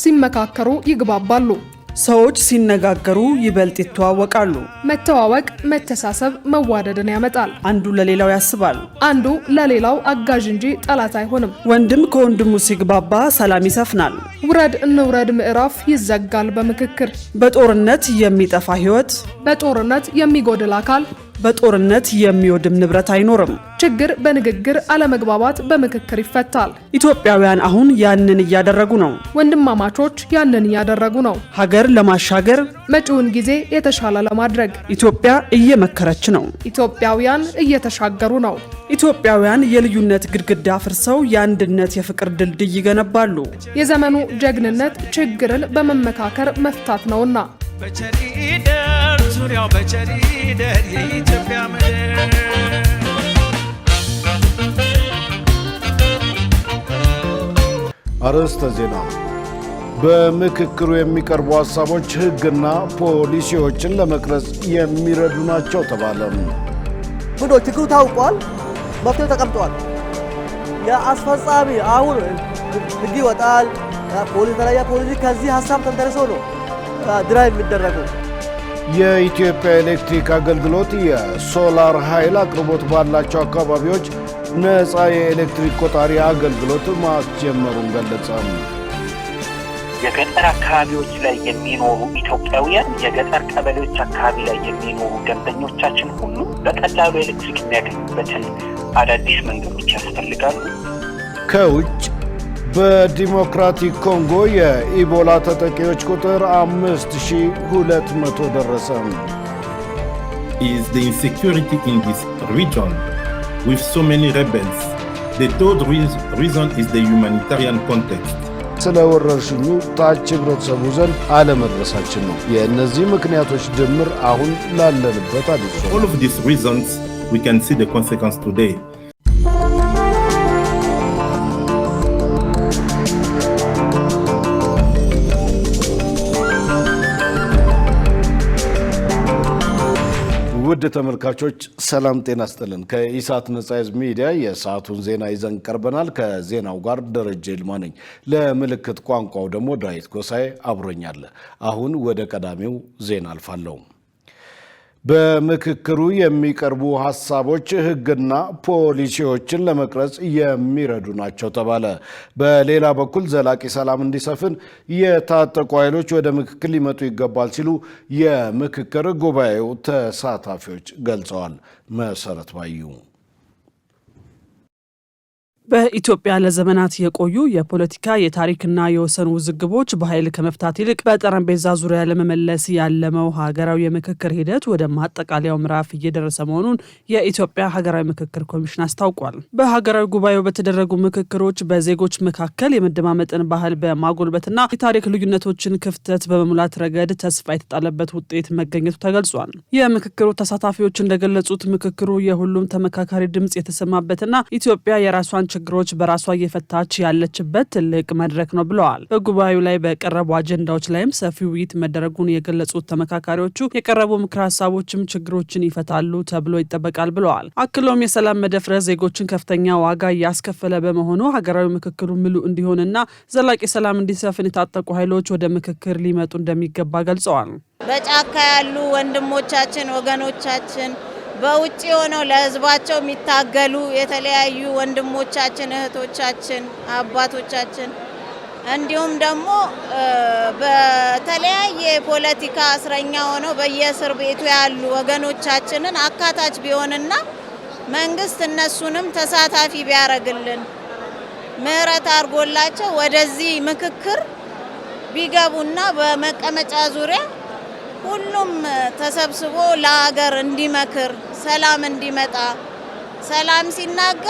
ሲመካከሩ ይግባባሉ። ሰዎች ሲነጋገሩ ይበልጥ ይተዋወቃሉ። መተዋወቅ መተሳሰብ መዋደድን ያመጣል። አንዱ ለሌላው ያስባል። አንዱ ለሌላው አጋዥ እንጂ ጠላት አይሆንም። ወንድም ከወንድሙ ሲግባባ ሰላም ይሰፍናል። ውረድ እንውረድ ምዕራፍ ይዘጋል በምክክር። በጦርነት የሚጠፋ ህይወት፣ በጦርነት የሚጎድል አካል፣ በጦርነት የሚወድም ንብረት አይኖርም። ችግር በንግግር አለመግባባት በምክክር ይፈታል። ኢትዮጵያውያን አሁን ያንን እያደረጉ ነው። ወንድማማቾች ያንን እያደረጉ ነው። ሀገር ለማሻገር መጪውን ጊዜ የተሻለ ለማድረግ ኢትዮጵያ እየመከረች ነው። ኢትዮጵያውያን እየተሻገሩ ነው። ኢትዮጵያውያን የልዩነት ግድግዳ አፍርሰው የአንድነት የፍቅር ድልድይ ይገነባሉ። የዘመኑ ጀግንነት ችግርን በመመካከር መፍታት ነውና በቸሪደር ዙሪያው በቸሪደር የኢትዮጵያ ምድር አርዕስተ ዜና። በምክክሩ የሚቀርቡ ሐሳቦች ሕግና ፖሊሲዎችን ለመቅረጽ የሚረዱ ናቸው ተባለ። ችግሩ ታውቋል፣ መፍትሄው ተቀምጧል። የአስፈጻሚ አሁን ሕግ ይወጣል። ፖሊሲ ከዚህ ሐሳብ ተንተርሶ ነው ድራይቭ የሚደረገው። የኢትዮጵያ ኤሌክትሪክ አገልግሎት የሶላር ኃይል አቅርቦት ባላቸው አካባቢዎች ነፃ የኤሌክትሪክ ቆጣሪ አገልግሎት ማስጀመሩን ገለጸ። የገጠር አካባቢዎች ላይ የሚኖሩ ኢትዮጵያውያን የገጠር ቀበሌዎች አካባቢ ላይ የሚኖሩ ደንበኞቻችን ሁሉ በቀላሉ ኤሌክትሪክ የሚያገኙበትን አዳዲስ መንገዶች ያስፈልጋሉ። ከውጭ በዲሞክራቲክ ኮንጎ የኢቦላ ተጠቂዎች ቁጥር 5200 ደረሰ። Is the insecurity in this region with so many rebels. The third reason is the humanitarian context. ስለ ወረርሽኙ ታች ህብረተሰቡ ዘንድ አለመድረሳችን ነው። የእነዚህ ምክንያቶች ድምር አሁን ላለንበት አድርሷል። All of these reasons we can see the consequence today. ውድ ተመልካቾች ሰላም ጤና ይስጥልን። ከኢሳት ነጻ ህዝብ ሚዲያ የሰዓቱን ዜና ይዘን ቀርበናል። ከዜናው ጋር ደረጀ ይልማ ነኝ። ለምልክት ቋንቋው ደግሞ ዳዊት ጎሳዬ አብሮኛል። አሁን ወደ ቀዳሚው ዜና አልፋለሁ። በምክክሩ የሚቀርቡ ሐሳቦች ሕግና ፖሊሲዎችን ለመቅረጽ የሚረዱ ናቸው ተባለ። በሌላ በኩል ዘላቂ ሰላም እንዲሰፍን የታጠቁ ኃይሎች ወደ ምክክር ሊመጡ ይገባል ሲሉ የምክክር ጉባኤው ተሳታፊዎች ገልጸዋል። መሰረት ባዩ በኢትዮጵያ ለዘመናት የቆዩ የፖለቲካ የታሪክና የወሰን ውዝግቦች በኃይል ከመፍታት ይልቅ በጠረጴዛ ዙሪያ ለመመለስ ያለመው ሀገራዊ የምክክር ሂደት ወደ ማጠቃለያው ምዕራፍ እየደረሰ መሆኑን የኢትዮጵያ ሀገራዊ ምክክር ኮሚሽን አስታውቋል። በሀገራዊ ጉባኤው በተደረጉ ምክክሮች በዜጎች መካከል የመደማመጥን ባህል በማጎልበትና የታሪክ ልዩነቶችን ክፍተት በመሙላት ረገድ ተስፋ የተጣለበት ውጤት መገኘቱ ተገልጿል። የምክክሩ ተሳታፊዎች እንደገለጹት ምክክሩ የሁሉም ተመካካሪ ድምጽ የተሰማበትና ኢትዮጵያ የራሷን ችግሮች በራሷ እየፈታች ያለችበት ትልቅ መድረክ ነው ብለዋል። በጉባኤው ላይ በቀረቡ አጀንዳዎች ላይም ሰፊ ውይይት መደረጉን የገለጹት ተመካካሪዎቹ የቀረቡ ምክር ሀሳቦችም ችግሮችን ይፈታሉ ተብሎ ይጠበቃል ብለዋል። አክሎም የሰላም መደፍረስ ዜጎችን ከፍተኛ ዋጋ እያስከፈለ በመሆኑ ሀገራዊ ምክክሩ ምሉ እንዲሆንና ዘላቂ ሰላም እንዲሰፍን የታጠቁ ኃይሎች ወደ ምክክር ሊመጡ እንደሚገባ ገልጸዋል። በጫካ ያሉ ወንድሞቻችን ወገኖቻችን በውጪ ሆነው ለህዝባቸው የሚታገሉ የተለያዩ ወንድሞቻችን እህቶቻችን አባቶቻችን እንዲሁም ደግሞ በተለያየ ፖለቲካ እስረኛ ሆነው በየእስር ቤቱ ያሉ ወገኖቻችንን አካታች ቢሆንና መንግስት እነሱንም ተሳታፊ ቢያረግልን ምህረት አርጎላቸው ወደዚህ ምክክር ቢገቡና በመቀመጫ ዙሪያ ሁሉም ተሰብስቦ ለሀገር እንዲመክር ሰላም እንዲመጣ ሰላም ሲናጋ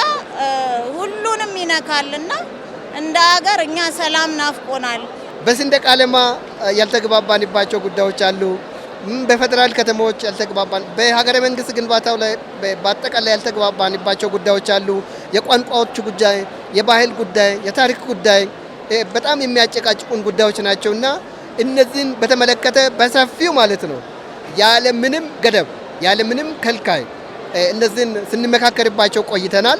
ሁሉንም ይነካልና እንደ ሀገር እኛ ሰላም ናፍቆናል። በሰንደቅ ዓላማ ያልተግባባንባቸው ጉዳዮች አሉ። በፌደራል ከተሞች ያልተግባባን፣ በሀገረ መንግስት ግንባታው ላይ በአጠቃላይ ያልተግባባንባቸው ጉዳዮች አሉ። የቋንቋዎች ጉዳይ፣ የባህል ጉዳይ፣ የታሪክ ጉዳይ በጣም የሚያጨቃጭቁን ጉዳዮች ናቸውና እነዚህን በተመለከተ በሰፊው ማለት ነው ያለ ምንም ገደብ ያለ ምንም ከልካይ እነዚህን ስንመካከርባቸው ቆይተናል።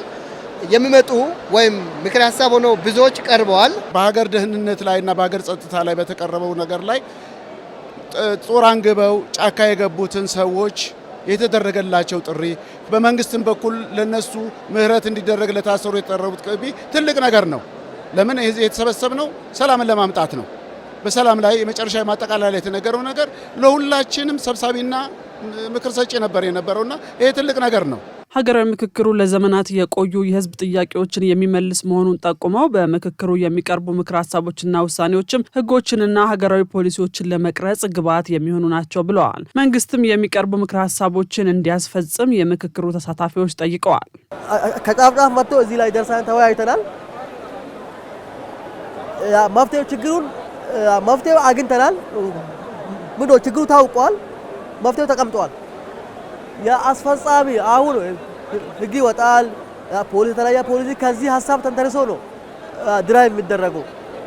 የሚመጡ ወይም ምክር ሀሳብ ሆኖ ብዙዎች ቀርበዋል። በሀገር ደህንነት ላይና በሀገር ጸጥታ ላይ በተቀረበው ነገር ላይ ጦር አንግበው ጫካ የገቡትን ሰዎች የተደረገላቸው ጥሪ በመንግስትም በኩል ለነሱ ምህረት እንዲደረግ ለታሰሩ የተጠረቡት ጥሪ ትልቅ ነገር ነው። ለምን የተሰበሰብነው ሰላምን ለማምጣት ነው። በሰላም ላይ የመጨረሻ ማጠቃለያ ላይ የተነገረው ነገር ለሁላችንም ሰብሳቢና ምክር ሰጪ ነበር የነበረውና ይሄ ትልቅ ነገር ነው። ሀገራዊ ምክክሩ ለዘመናት የቆዩ የህዝብ ጥያቄዎችን የሚመልስ መሆኑን ጠቁመው በምክክሩ የሚቀርቡ ምክር ሀሳቦችና ውሳኔዎችም ህጎችንና ሀገራዊ ፖሊሲዎችን ለመቅረጽ ግብዓት የሚሆኑ ናቸው ብለዋል። መንግስትም የሚቀርቡ ምክር ሀሳቦችን እንዲያስፈጽም የምክክሩ ተሳታፊዎች ጠይቀዋል። ከጫፍ ጫፍ መጥቶ እዚህ ላይ ደርሰን ተወያይተናል። መፍትሄው አግኝተናል። ምንድነው ችግሩ ታውቋል። መፍትሄው ተቀምጧል። የአስፈጻሚ አሁን ህግ ይወጣል። የተለያየ ፖሊሲ ከዚህ ሀሳብ ተንተርሶ ነው ድራይቭ የሚደረገው።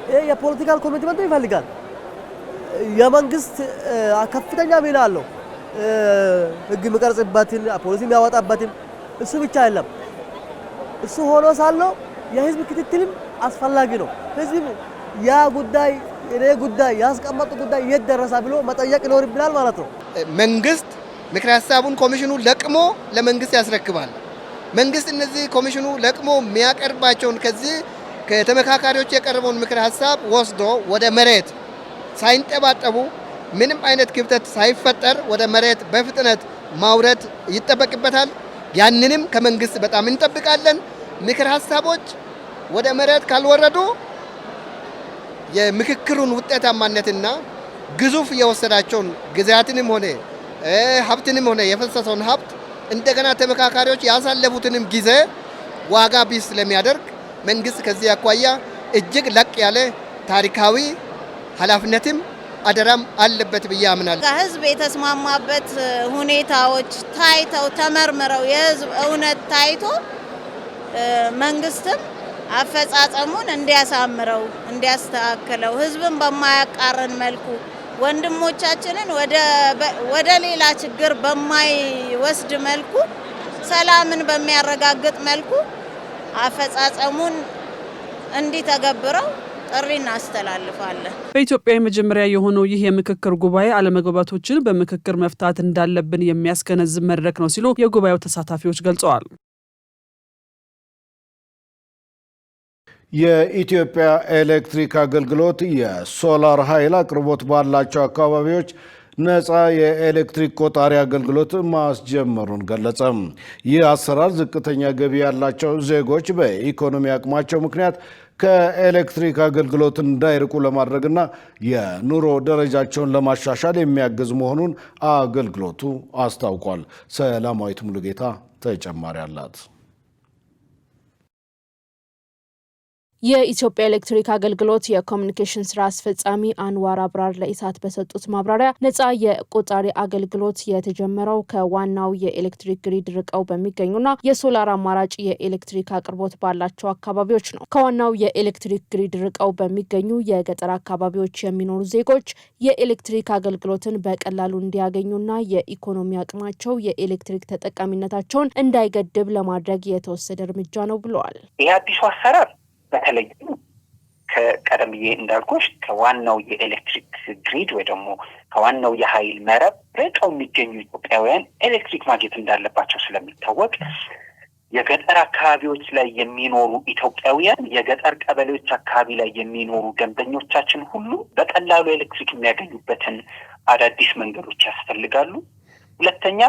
ይሄ የፖለቲካል ኮሚትመንት ይፈልጋል። የመንግስት ከፍተኛ ሚና አለው። ህግ የሚቀርጽበትን ፖሊሲ የሚያወጣበትን እሱ ብቻ አይደለም። እሱ ሆኖ ሳለው የህዝብ ክትትልም አስፈላጊ ነው። ህዝብ ያ ጉዳይ እኔ ጉዳይ ያስቀመጡ ጉዳይ የት ደረሰ ብሎ መጠየቅ ይኖርብናል ማለት ነው። መንግስት ምክር ሀሳቡን ኮሚሽኑ ለቅሞ ለመንግስት ያስረክባል። መንግስት እነዚህ ኮሚሽኑ ለቅሞ የሚያቀርባቸውን ከዚህ ከተመካካሪዎች የቀረበውን ምክር ሀሳብ ወስዶ ወደ መሬት ሳይንጠባጠቡ ምንም አይነት ክፍተት ሳይፈጠር ወደ መሬት በፍጥነት ማውረድ ይጠበቅበታል። ያንንም ከመንግስት በጣም እንጠብቃለን። ምክር ሀሳቦች ወደ መሬት ካልወረዱ የምክክሩን ውጤታማነትና ግዙፍ የወሰዳቸውን ጊዜያትንም ሆነ ሀብትንም ሆነ የፈሰሰውን ሀብት እንደገና ተመካካሪዎች ያሳለፉትንም ጊዜ ዋጋ ቢስ ስለሚያደርግ መንግስት ከዚህ አኳያ እጅግ ለቅ ያለ ታሪካዊ ኃላፊነትም አደራም አለበት ብዬ አምናለሁ። ከህዝብ የተስማማበት ሁኔታዎች ታይተው ተመርምረው የህዝብ እውነት ታይቶ መንግስትም አፈጻጸሙን እንዲያሳምረው እንዲያስተካክለው ህዝብን በማያቃረን መልኩ ወንድሞቻችንን ወደ ሌላ ችግር በማይወስድ መልኩ ሰላምን በሚያረጋግጥ መልኩ አፈጻጸሙን እንዲተገብረው ጥሪ እናስተላልፋለን። በኢትዮጵያ የመጀመሪያ የሆነው ይህ የምክክር ጉባኤ አለመግባባቶችን በምክክር መፍታት እንዳለብን የሚያስገነዝብ መድረክ ነው ሲሉ የጉባኤው ተሳታፊዎች ገልጸዋል። የኢትዮጵያ ኤሌክትሪክ አገልግሎት የሶላር ኃይል አቅርቦት ባላቸው አካባቢዎች ነፃ የኤሌክትሪክ ቆጣሪ አገልግሎት ማስጀመሩን ገለጸ። ይህ አሰራር ዝቅተኛ ገቢ ያላቸው ዜጎች በኢኮኖሚ አቅማቸው ምክንያት ከኤሌክትሪክ አገልግሎት እንዳይርቁ ለማድረግና የኑሮ ደረጃቸውን ለማሻሻል የሚያግዝ መሆኑን አገልግሎቱ አስታውቋል። ሰላማዊት ሙሉጌታ ተጨማሪ አላት። የኢትዮጵያ ኤሌክትሪክ አገልግሎት የኮሚኒኬሽን ስራ አስፈጻሚ አንዋር አብራር ለኢሳት በሰጡት ማብራሪያ ነፃ የቆጣሪ አገልግሎት የተጀመረው ከዋናው የኤሌክትሪክ ግሪድ ርቀው በሚገኙና የሶላር አማራጭ የኤሌክትሪክ አቅርቦት ባላቸው አካባቢዎች ነው። ከዋናው የኤሌክትሪክ ግሪድ ርቀው በሚገኙ የገጠር አካባቢዎች የሚኖሩ ዜጎች የኤሌክትሪክ አገልግሎትን በቀላሉ እንዲያገኙና የኢኮኖሚ አቅማቸው የኤሌክትሪክ ተጠቃሚነታቸውን እንዳይገድብ ለማድረግ የተወሰደ እርምጃ ነው ብለዋል። ይህ አዲሱ አሰራር በተለይ ከቀደም ብዬ እንዳልኩሽ ከዋናው የኤሌክትሪክ ግሪድ ወይ ደግሞ ከዋናው የኃይል መረብ ርቀው የሚገኙ ኢትዮጵያውያን ኤሌክትሪክ ማግኘት እንዳለባቸው ስለሚታወቅ የገጠር አካባቢዎች ላይ የሚኖሩ ኢትዮጵያውያን የገጠር ቀበሌዎች አካባቢ ላይ የሚኖሩ ደንበኞቻችን ሁሉ በቀላሉ ኤሌክትሪክ የሚያገኙበትን አዳዲስ መንገዶች ያስፈልጋሉ። ሁለተኛ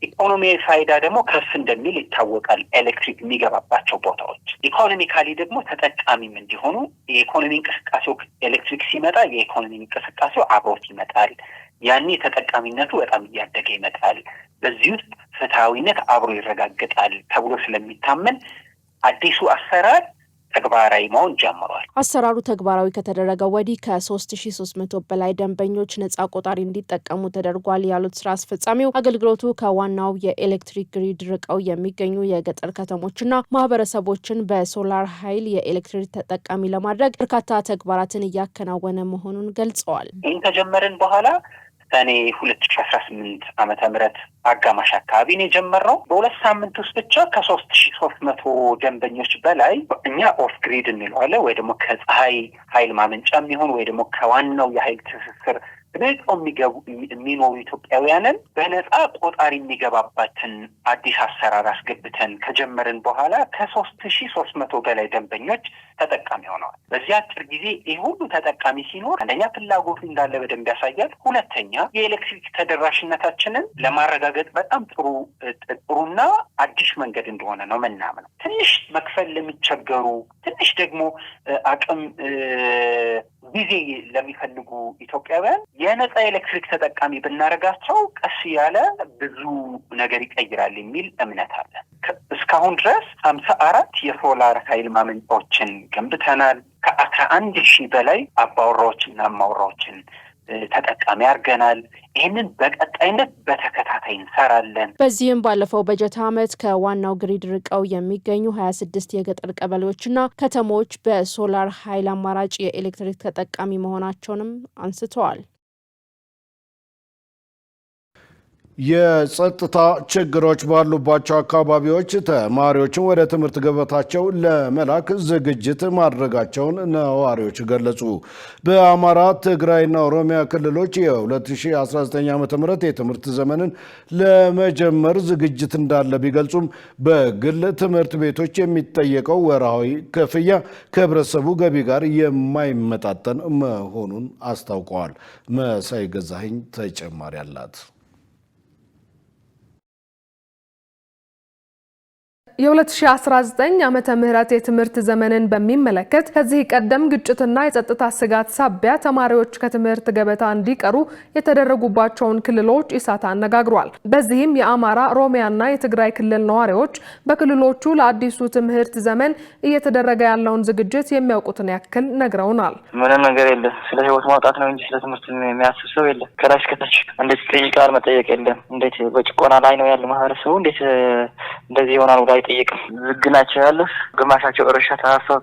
ኢኮኖሚያዊ ፋይዳ ደግሞ ከፍ እንደሚል ይታወቃል። ኤሌክትሪክ የሚገባባቸው ቦታዎች ኢኮኖሚካሊ ደግሞ ተጠቃሚም እንዲሆኑ የኢኮኖሚ እንቅስቃሴው ኤሌክትሪክ ሲመጣ የኢኮኖሚ እንቅስቃሴው አብሮት ይመጣል። ያኔ ተጠቃሚነቱ በጣም እያደገ ይመጣል። በዚህ ውስጥ ፍትሐዊነት አብሮ ይረጋገጣል ተብሎ ስለሚታመን አዲሱ አሰራር ተግባራዊ መሆን ጀምሯል። አሰራሩ ተግባራዊ ከተደረገ ወዲህ ከ3300 በላይ ደንበኞች ነፃ ቆጣሪ እንዲጠቀሙ ተደርጓል ያሉት ስራ አስፈጻሚው አገልግሎቱ ከዋናው የኤሌክትሪክ ግሪድ ርቀው የሚገኙ የገጠር ከተሞችና ማህበረሰቦችን በሶላር ኃይል የኤሌክትሪክ ተጠቃሚ ለማድረግ በርካታ ተግባራትን እያከናወነ መሆኑን ገልጸዋል። ይህን ከጀመርን በኋላ ሰኔ 2018 ዓመተ ምህረት አጋማሽ አካባቢ ነው የጀመረው። በሁለት ሳምንት ውስጥ ብቻ ከ3300 ደንበኞች በላይ እኛ ኦፍ ግሪድ እንለዋለን ወይ ደግሞ ከፀሐይ ኃይል ማመንጫ የሚሆን ወይ ደግሞ ከዋናው የኃይል ትስስር በጣም የሚኖሩ ኢትዮጵያውያንን በነፃ ቆጣሪ የሚገባባትን አዲስ አሰራር አስገብተን ከጀመርን በኋላ ከ3300 በላይ ደንበኞች ተጠቃሚ ሆነዋል። በዚህ አጭር ጊዜ ይህ ሁሉ ተጠቃሚ ሲኖር አንደኛ ፍላጎቱ እንዳለ በደንብ ያሳያል። ሁለተኛ የኤሌክትሪክ ተደራሽነታችንን ለማረጋገጥ በጣም ጥሩና አዲስ መንገድ እንደሆነ ነው ምናምነው። ትንሽ መክፈል ለሚቸገሩ ትንሽ ደግሞ አቅም ጊዜ ለሚፈልጉ ኢትዮጵያውያን የነፃ ኤሌክትሪክ ተጠቃሚ ብናረጋቸው ቀስ ያለ ብዙ ነገር ይቀይራል የሚል እምነት አለ። እስካሁን ድረስ 54 የሶላር ኃይል ማመንጫዎችን ገንብተናል። ከ11,000 በላይ አባወራዎችና እማወራዎችን ተጠቃሚ አድርገናል። ይህንን በቀጣይነት በተከታታይ እንሰራለን። በዚህም ባለፈው በጀት ዓመት ከዋናው ግሪድ ርቀው የሚገኙ 26 የገጠር ቀበሌዎችና ከተሞች በሶላር ኃይል አማራጭ የኤሌክትሪክ ተጠቃሚ መሆናቸውንም አንስተዋል። የጸጥታ ችግሮች ባሉባቸው አካባቢዎች ተማሪዎችን ወደ ትምህርት ገበታቸው ለመላክ ዝግጅት ማድረጋቸውን ነዋሪዎች ገለጹ። በአማራ፣ ትግራይና ኦሮሚያ ክልሎች የ2019 ዓ.ም የትምህርት ዘመንን ለመጀመር ዝግጅት እንዳለ ቢገልጹም በግል ትምህርት ቤቶች የሚጠየቀው ወርሃዊ ክፍያ ከህብረተሰቡ ገቢ ጋር የማይመጣጠን መሆኑን አስታውቀዋል። መሳይ ገዛኸኝ ተጨማሪ አላት። የ2019 ዓመተ ምህረት የትምህርት ዘመንን በሚመለከት ከዚህ ቀደም ግጭትና የጸጥታ ስጋት ሳቢያ ተማሪዎች ከትምህርት ገበታ እንዲቀሩ የተደረጉባቸውን ክልሎች ኢሳት አነጋግሯል። በዚህም የአማራ፣ ኦሮሚያና የትግራይ ክልል ነዋሪዎች በክልሎቹ ለአዲሱ ትምህርት ዘመን እየተደረገ ያለውን ዝግጅት የሚያውቁትን ያክል ነግረውናል። ምንም ነገር የለም። ስለ ህይወት ማውጣት ነው እንጂ ስለ ትምህርት የሚያስብ ሰው የለም። ከላይ እስከታች እንዴት ይጠይቃል? መጠየቅ የለም። እንዴት በጭቆና ላይ ነው ያለ ማህበረሰቡ እንዴት እንደዚህ ይሆናል ብሎ አይጠይቅም። ዝግ ናቸው ያሉት። ግማሻቸው እርሻ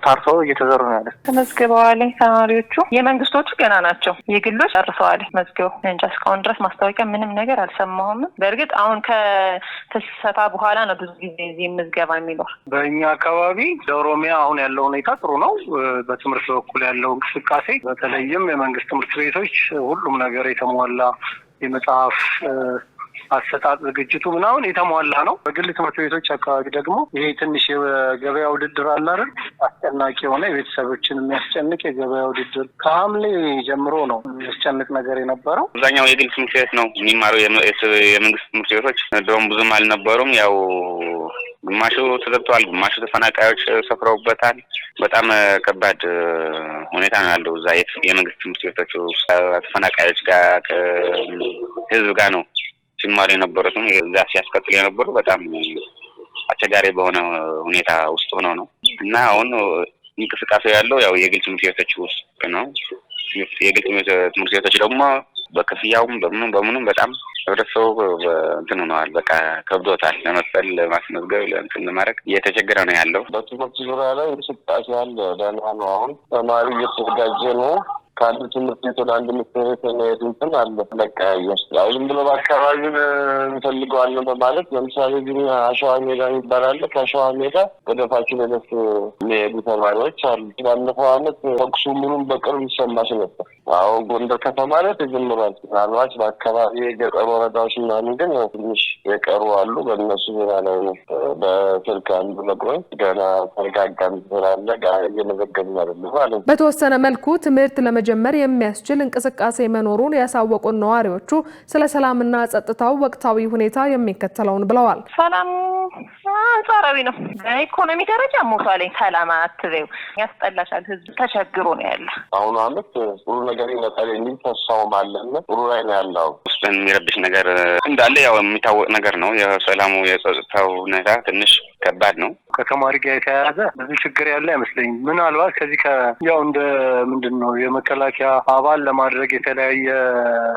ታርሰው እየተዘሩ ነው ያሉት። ተመዝግበዋል ተማሪዎቹ። የመንግስቶቹ ገና ናቸው፣ የግሎች ጨርሰዋል መዝገቡ። እንጃ እስካሁን ድረስ ማስታወቂያ ምንም ነገር አልሰማሁም። በእርግጥ አሁን ከተሰፋ በኋላ ነው ብዙ ጊዜ እዚህ ምዝገባ የሚኖር። በእኛ አካባቢ ለኦሮሚያ አሁን ያለው ሁኔታ ጥሩ ነው። በትምህርት በኩል ያለው እንቅስቃሴ በተለይም የመንግስት ትምህርት ቤቶች ሁሉም ነገር የተሟላ የመጽሐፍ አሰጣጥ ዝግጅቱ ምናምን የተሟላ ነው። በግል ትምህርት ቤቶች አካባቢ ደግሞ ይሄ ትንሽ የገበያ ውድድር አለ አይደል? አስጨናቂ የሆነ የቤተሰቦችን የሚያስጨንቅ የገበያ ውድድር ከሐምሌ ጀምሮ ነው የሚያስጨንቅ ነገር የነበረው። አብዛኛው የግል ትምህርት ቤት ነው የሚማሩ። የመንግስት ትምህርት ቤቶች ድሮም ብዙም አልነበሩም። ያው ግማሹ ተዘግተዋል፣ ግማሹ ተፈናቃዮች ሰፍረውበታል። በጣም ከባድ ሁኔታ ነው ያለው እዛ የመንግስት ትምህርት ቤቶች ተፈናቃዮች ጋር ከህዝብ ጋር ነው ሲማሩ የነበሩትም እዛ ሲያስቀጥሉ የነበሩ በጣም አስቸጋሪ በሆነ ሁኔታ ውስጥ ሆነው ነው እና አሁን እንቅስቃሴ ያለው ያው የግል ትምህርት ቤቶች ውስጥ ነው። የግል ትምህርት ቤቶች ደግሞ በክፍያውም በምኑም በጣም ህብረተሰቡ እንትን ሆነዋል። በቃ ከብዶታል። ለመክፈል ለማስመዝገብ ለእንትን ለማድረግ እየተቸገረ ነው ያለው። በትምህርት ዙሪያ ላይ እንቅስቃሴ አለ። ደህና ነው። አሁን ተማሪ እየተዘጋጀ ነው። ከአንድ ትምህርት ቤት ወደ አንድ ትምህርት ቤት መሄድ እንትን አለ። በቃ ያው ዝም ብሎ በአካባቢውን እንፈልገዋለን በማለት ለምሳሌ ግን አሸዋ ሜዳ የሚባል አለ። ከአሸዋ ሜዳ ወደ ፋሲለደስ የሚሄዱ ተማሪዎች አሉ። ባለፈው ዓመት ተኩሱ ምኑም በቅርብ ይሰማሽ ነበር። አሁን ጎንደር ከተማ ላይ ተጀምሯል። ምናልባት በአካባቢ የገጠር ወረዳዎች ምናምን ግን ትንሽ የቀሩ አሉ። በእነሱ ዜና ላይ ነው በስልክ አንዱ ነግሮኝ ገና ተረጋጋ ስላለ እየመዘገብን አይደለም ማለት ነው። በተወሰነ መልኩ ትምህርት ለመጀመር የሚያስችል እንቅስቃሴ መኖሩን ያሳወቁን ነዋሪዎቹ ስለ ሰላምና ጸጥታው ወቅታዊ ሁኔታ የሚከተለውን ብለዋል። ሰላም አንጻራዊ ነው። በኢኮኖሚ ደረጃ ሞቷል። ሰላም አትበይው፣ ያስጠላሻል። ህዝብ ተቸግሮ ነው ያለ። አሁን አመት ጥሩ ነገር ይመጣል የሚል ተስፋውም አለና ጥሩ ላይ ነው ያለው። ውስጥን የሚረብሽ ነገር እንዳለ ያው የሚታወቅ ነገር ነው። የሰላሙ የጸጥታው ሁኔታ ትንሽ ከባድ ነው። ከተማሪ ጋር የተያያዘ ብዙ ችግር ያለ አይመስለኝም። ምናልባት ከዚህ ያው እንደ ምንድነው የመከላከያ አባል ለማድረግ የተለያየ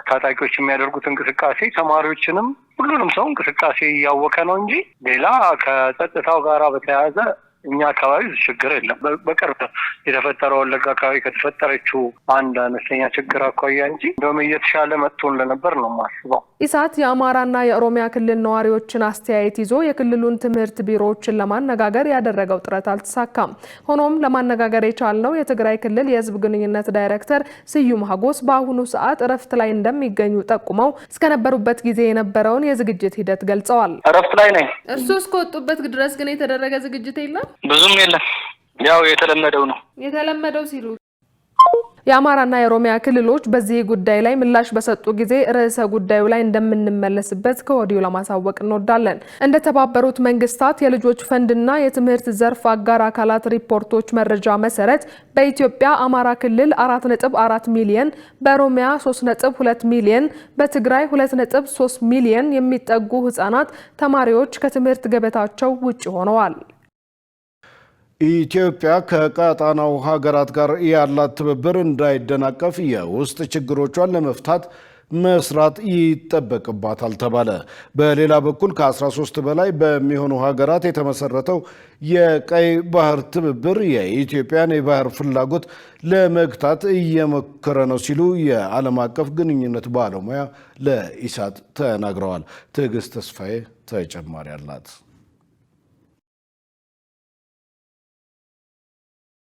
ታጣቂዎች የሚያደርጉት እንቅስቃሴ ተማሪዎችንም ሁሉንም ሰው እንቅስቃሴ እያወቀ ነው እንጂ ሌላ ከጸጥታው ጋራ በተያያዘ እኛ አካባቢ ችግር የለም። በቅርብ የተፈጠረው ወለጋ አካባቢ ከተፈጠረችው አንድ አነስተኛ ችግር አኳያ እንጂ እንደውም እየተሻለ መጥቶ እንደነበር ነው የማስበው። ኢሳት የአማራና የኦሮሚያ ክልል ነዋሪዎችን አስተያየት ይዞ የክልሉን ትምህርት ቢሮዎችን ለማነጋገር ያደረገው ጥረት አልተሳካም። ሆኖም ለማነጋገር የቻልነው የትግራይ ክልል የህዝብ ግንኙነት ዳይሬክተር ስዩም ሀጎስ በአሁኑ ሰዓት እረፍት ላይ እንደሚገኙ ጠቁመው እስከነበሩበት ጊዜ የነበረውን የዝግጅት ሂደት ገልጸዋል። እረፍት ላይ ነኝ። እርሱ እስከወጡበት ድረስ ግን የተደረገ ዝግጅት የለም? ብዙም የለም። ያው የተለመደው ነው። የተለመደው ሲሉ የአማራና የኦሮሚያ ክልሎች በዚህ ጉዳይ ላይ ምላሽ በሰጡ ጊዜ ርዕሰ ጉዳዩ ላይ እንደምንመለስበት ከወዲሁ ለማሳወቅ እንወዳለን። እንደ ተባበሩት መንግስታት የልጆች ፈንድና የትምህርት ዘርፍ አጋር አካላት ሪፖርቶች መረጃ መሰረት በኢትዮጵያ አማራ ክልል 4.4 ሚሊዮን፣ በኦሮሚያ 3.2 ሚሊዮን፣ በትግራይ 2.3 ሚሊዮን የሚጠጉ ህጻናት ተማሪዎች ከትምህርት ገበታቸው ውጪ ሆነዋል። ኢትዮጵያ ከቀጣናው ሀገራት ጋር ያላት ትብብር እንዳይደናቀፍ የውስጥ ችግሮቿን ለመፍታት መስራት ይጠበቅባታል ተባለ። በሌላ በኩል ከ13 በላይ በሚሆኑ ሀገራት የተመሰረተው የቀይ ባህር ትብብር የኢትዮጵያን የባህር ፍላጎት ለመግታት እየሞከረ ነው ሲሉ የዓለም አቀፍ ግንኙነት ባለሙያ ለኢሳት ተናግረዋል። ትዕግስት ተስፋዬ ተጨማሪ አላት።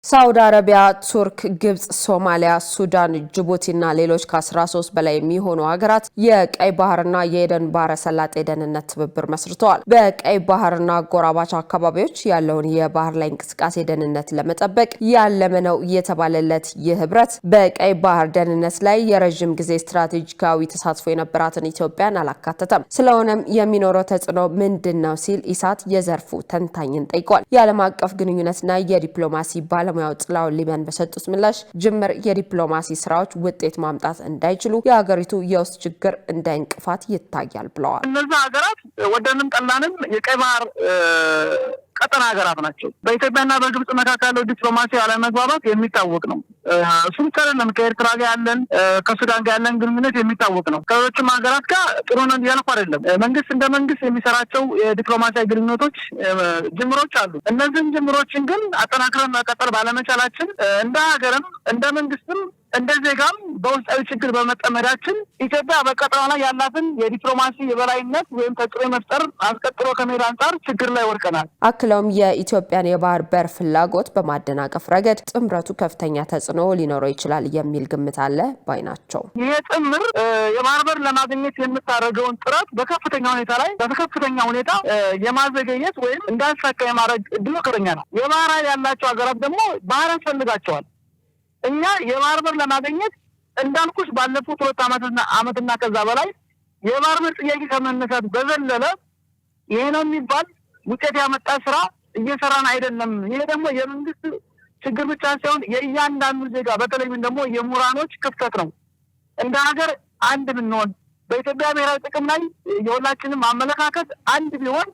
ሳውዲ አረቢያ፣ ቱርክ፣ ግብጽ፣ ሶማሊያ፣ ሱዳን፣ ጅቡቲና ሌሎች ከ13 በላይ የሚሆኑ ሀገራት የቀይ ባህርና የኤደን ባህረ ሰላጤ ደህንነት ትብብር መስርተዋል። በቀይ ባህርና አጎራባች አካባቢዎች ያለውን የባህር ላይ እንቅስቃሴ ደህንነት ለመጠበቅ ያለመ ነው የተባለለት ይህ ህብረት በቀይ ባህር ደህንነት ላይ የረጅም ጊዜ ስትራቴጂካዊ ተሳትፎ የነበራትን ኢትዮጵያን አላካተተም። ስለሆነም የሚኖረው ተጽዕኖ ምንድን ነው ሲል ኢሳት የዘርፉ ተንታኝን ጠይቋል። የዓለም አቀፍ ግንኙነትና የዲፕሎማሲ ባለሙያው ጥላውን ሊበን በሰጡት ምላሽ ጅምር የዲፕሎማሲ ስራዎች ውጤት ማምጣት እንዳይችሉ የሀገሪቱ የውስጥ ችግር እንደ እንቅፋት ይታያል ብለዋል። እነዚህ ሀገራት ወደንም ጠላንም የቀይ ባህር ቀጠና ሀገራት ናቸው። በኢትዮጵያና በግብጽ መካከል ያለው ዲፕሎማሲ አለመግባባት የሚታወቅ ነው። እሱም ከለም ከኤርትራ ጋር ያለን ከሱዳን ጋር ያለን ግንኙነት የሚታወቅ ነው። ከሌሎችም ሀገራት ጋር ጥሩ ነው እያልኩ አይደለም። መንግስት እንደ መንግስት የሚሰራቸው የዲፕሎማሲያዊ ግንኙነቶች ጅምሮች አሉ። እነዚህም ጅምሮችን ግን አጠናክረን መቀጠል ባለመቻላችን እንደ ሀገርም እንደ መንግስትም እንደ ዜጋም በውስጣዊ ችግር በመጠመዳችን ኢትዮጵያ በቀጠናው ላይ ያላትን የዲፕሎማሲ የበላይነት ወይም ተጽዕኖ መፍጠር አስቀጥሎ ከመሄድ አንጻር ችግር ላይ ወድቀናል። አክለውም የኢትዮጵያን የባህር በር ፍላጎት በማደናቀፍ ረገድ ጥምረቱ ከፍተኛ ተጽዕኖ ሊኖረው ይችላል የሚል ግምት አለ ባይ ናቸው። ይህ ጥምር የባህር በር ለማግኘት የምታደርገውን ጥረት በከፍተኛ ሁኔታ የማዘገየት ወይም እንዳይሳካ የማድረግ እድሉ ከፍተኛ ነው። የባህር ኃይል ያላቸው ሀገራት ደግሞ ባህር ያስፈልጋቸዋል። እኛ የባህር በር ለማግኘት እንዳልኩሽ ባለፉት 2 ዓመትና ከዛ በላይ የባህር በር ጥያቄ ከመነሳት በዘለለ ይሄ ነው የሚባል ውጤት ያመጣ ስራ እየሰራን አይደለም። ይሄ ደግሞ የመንግስት ችግር ብቻ ሳይሆን የእያንዳንዱ ዜጋ በተለይም ደግሞ የምሁራኖች ክፍተት ነው። እንደ ሀገር አንድ ብንሆን በኢትዮጵያ ብሔራዊ ጥቅም ላይ የሁላችንም አመለካከት አንድ ቢሆን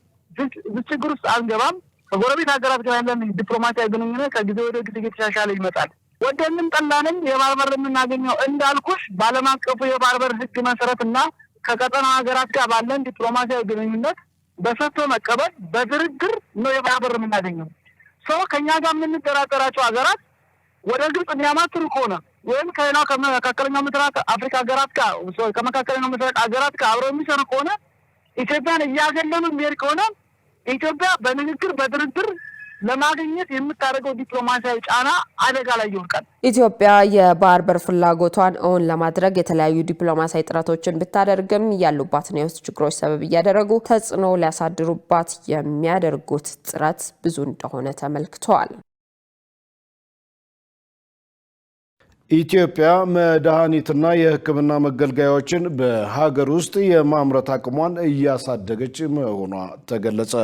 ችግር ውስጥ አንገባም። ከጎረቤት ሀገራት ጋር ያለን ዲፕሎማሲያዊ ግንኙነት ከጊዜ ወደ ጊዜ እየተሻሻለ ይመጣል። ወደንም ጠላንም የባህር በር የምናገኘው እንዳልኩሽ በዓለም አቀፉ የባህር በር ሕግ መሰረትና ከቀጠናው ሀገራት ጋር ባለን ዲፕሎማሲያዊ ግንኙነት በሰጥቶ መቀበል በድርድር ነው የባህር በር የምናገኘው። ሰው ከኛ ጋር የምንደራደራቸው ሀገራት ወደ ግብጽ የሚያማትሩ ከሆነ ወይም ከሌላው ከመካከለኛው ምስራቅ አፍሪካ ሀገራት ጋር ከመካከለኛው ምስራቅ ሀገራት ጋር አብረው የሚሰሩ ከሆነ ኢትዮጵያን እያገለሉ የሚሄድ ከሆነ ኢትዮጵያ በንግግር በድርድር ለማግኘት የምታደርገው ዲፕሎማሲያዊ ጫና አደጋ ላይ ይወድቃል። ኢትዮጵያ የባህር በር ፍላጎቷን እውን ለማድረግ የተለያዩ ዲፕሎማሲያዊ ጥረቶችን ብታደርግም ያሉባትን የውስጥ ችግሮች ሰበብ እያደረጉ ተጽዕኖ ሊያሳድሩባት የሚያደርጉት ጥረት ብዙ እንደሆነ ተመልክተዋል። ኢትዮጵያ መድኃኒትና የሕክምና መገልገያዎችን በሀገር ውስጥ የማምረት አቅሟን እያሳደገች መሆኗ ተገለጸ።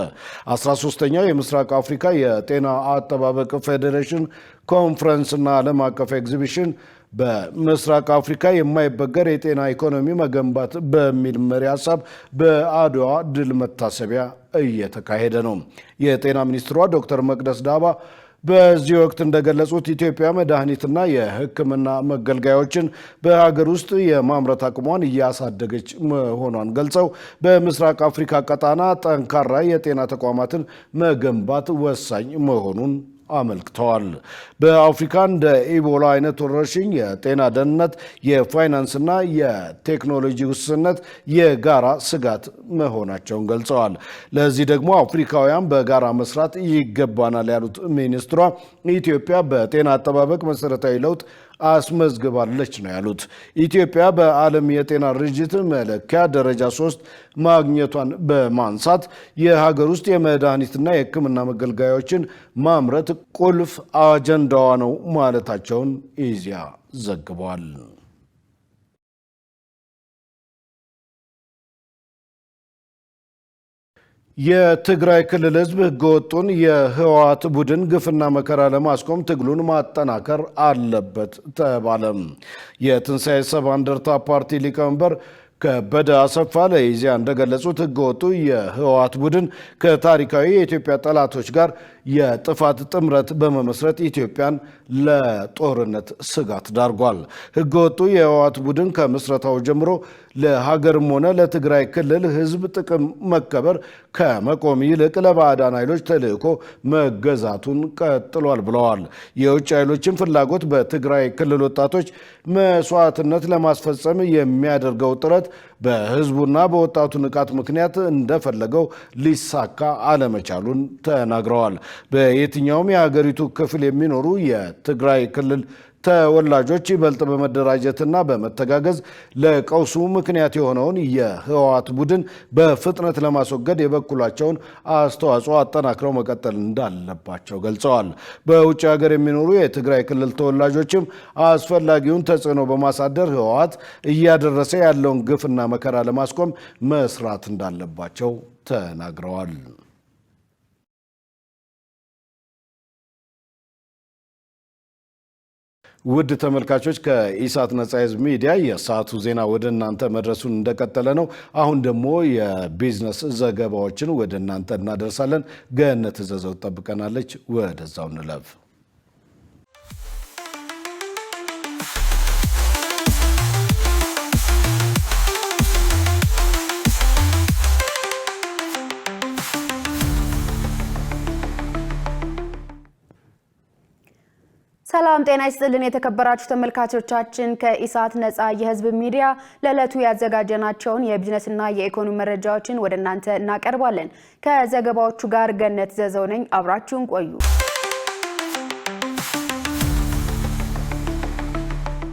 13ኛው የምስራቅ አፍሪካ የጤና አጠባበቅ ፌዴሬሽን ኮንፈረንስና ዓለም አቀፍ ኤግዚቢሽን በምስራቅ አፍሪካ የማይበገር የጤና ኢኮኖሚ መገንባት በሚል መሪ ሀሳብ በአድዋ ድል መታሰቢያ እየተካሄደ ነው። የጤና ሚኒስትሯ ዶክተር መቅደስ ዳባ በዚህ ወቅት እንደገለጹት ኢትዮጵያ መድኃኒትና የሕክምና መገልገያዎችን በሀገር ውስጥ የማምረት አቅሟን እያሳደገች መሆኗን ገልጸው በምስራቅ አፍሪካ ቀጣና ጠንካራ የጤና ተቋማትን መገንባት ወሳኝ መሆኑን አመልክተዋል። በአፍሪካ እንደ ኢቦላ አይነት ወረርሽኝ የጤና ደህንነት፣ የፋይናንስና የቴክኖሎጂ ውስንነት የጋራ ስጋት መሆናቸውን ገልጸዋል። ለዚህ ደግሞ አፍሪካውያን በጋራ መስራት ይገባናል ያሉት ሚኒስትሯ ኢትዮጵያ በጤና አጠባበቅ መሰረታዊ ለውጥ አስመዝግባለች ነው ያሉት። ኢትዮጵያ በዓለም የጤና ድርጅት መለኪያ ደረጃ 3 ማግኘቷን በማንሳት የሀገር ውስጥ የመድኃኒትና የሕክምና መገልገያዎችን ማምረት ቁልፍ አጀንዳዋ ነው ማለታቸውን ኢዜአ ዘግቧል። የትግራይ ክልል ህዝብ ህገወጡን የህወሓት ቡድን ግፍና መከራ ለማስቆም ትግሉን ማጠናከር አለበት ተባለም። የትንሣኤ ሰባ እንደርታ ፓርቲ ሊቀመንበር ከበደ አሰፋ ለኢዜአ እንደገለጹት ህገወጡ የህወሓት ቡድን ከታሪካዊ የኢትዮጵያ ጠላቶች ጋር የጥፋት ጥምረት በመመስረት ኢትዮጵያን ለጦርነት ስጋት ዳርጓል። ህገወጡ የህወሓት ቡድን ከምስረታው ጀምሮ ለሀገርም ሆነ ለትግራይ ክልል ህዝብ ጥቅም መከበር ከመቆም ይልቅ ለባዕዳን ኃይሎች ተልዕኮ መገዛቱን ቀጥሏል ብለዋል። የውጭ ኃይሎችን ፍላጎት በትግራይ ክልል ወጣቶች መስዋዕትነት ለማስፈጸም የሚያደርገው ጥረት በህዝቡና በወጣቱ ንቃት ምክንያት እንደፈለገው ሊሳካ አለመቻሉን ተናግረዋል። በየትኛውም የሀገሪቱ ክፍል የሚኖሩ የትግራይ ክልል ተወላጆች ይበልጥ በመደራጀትና በመተጋገዝ ለቀውሱ ምክንያት የሆነውን የህወሓት ቡድን በፍጥነት ለማስወገድ የበኩላቸውን አስተዋጽኦ አጠናክረው መቀጠል እንዳለባቸው ገልጸዋል። በውጭ ሀገር የሚኖሩ የትግራይ ክልል ተወላጆችም አስፈላጊውን ተጽዕኖ በማሳደር ህወሓት እያደረሰ ያለውን ግፍና መከራ ለማስቆም መስራት እንዳለባቸው ተናግረዋል። ውድ ተመልካቾች ከኢሳት ነጻ ህዝብ ሚዲያ የሰዓቱ ዜና ወደ እናንተ መድረሱን እንደቀጠለ ነው። አሁን ደግሞ የቢዝነስ ዘገባዎችን ወደ እናንተ እናደርሳለን። ገነት ዘዘው ጠብቀናለች። ወደዛው እንለፍ። ሰላም ጤና ይስጥልን የተከበራችሁ ተመልካቾቻችን፣ ከኢሳት ነጻ የህዝብ ሚዲያ ለዕለቱ ያዘጋጀናቸውን የቢዝነስና የኢኮኖሚ መረጃዎችን ወደ እናንተ እናቀርባለን። ከዘገባዎቹ ጋር ገነት ዘዘው ነኝ። አብራችሁን ቆዩ።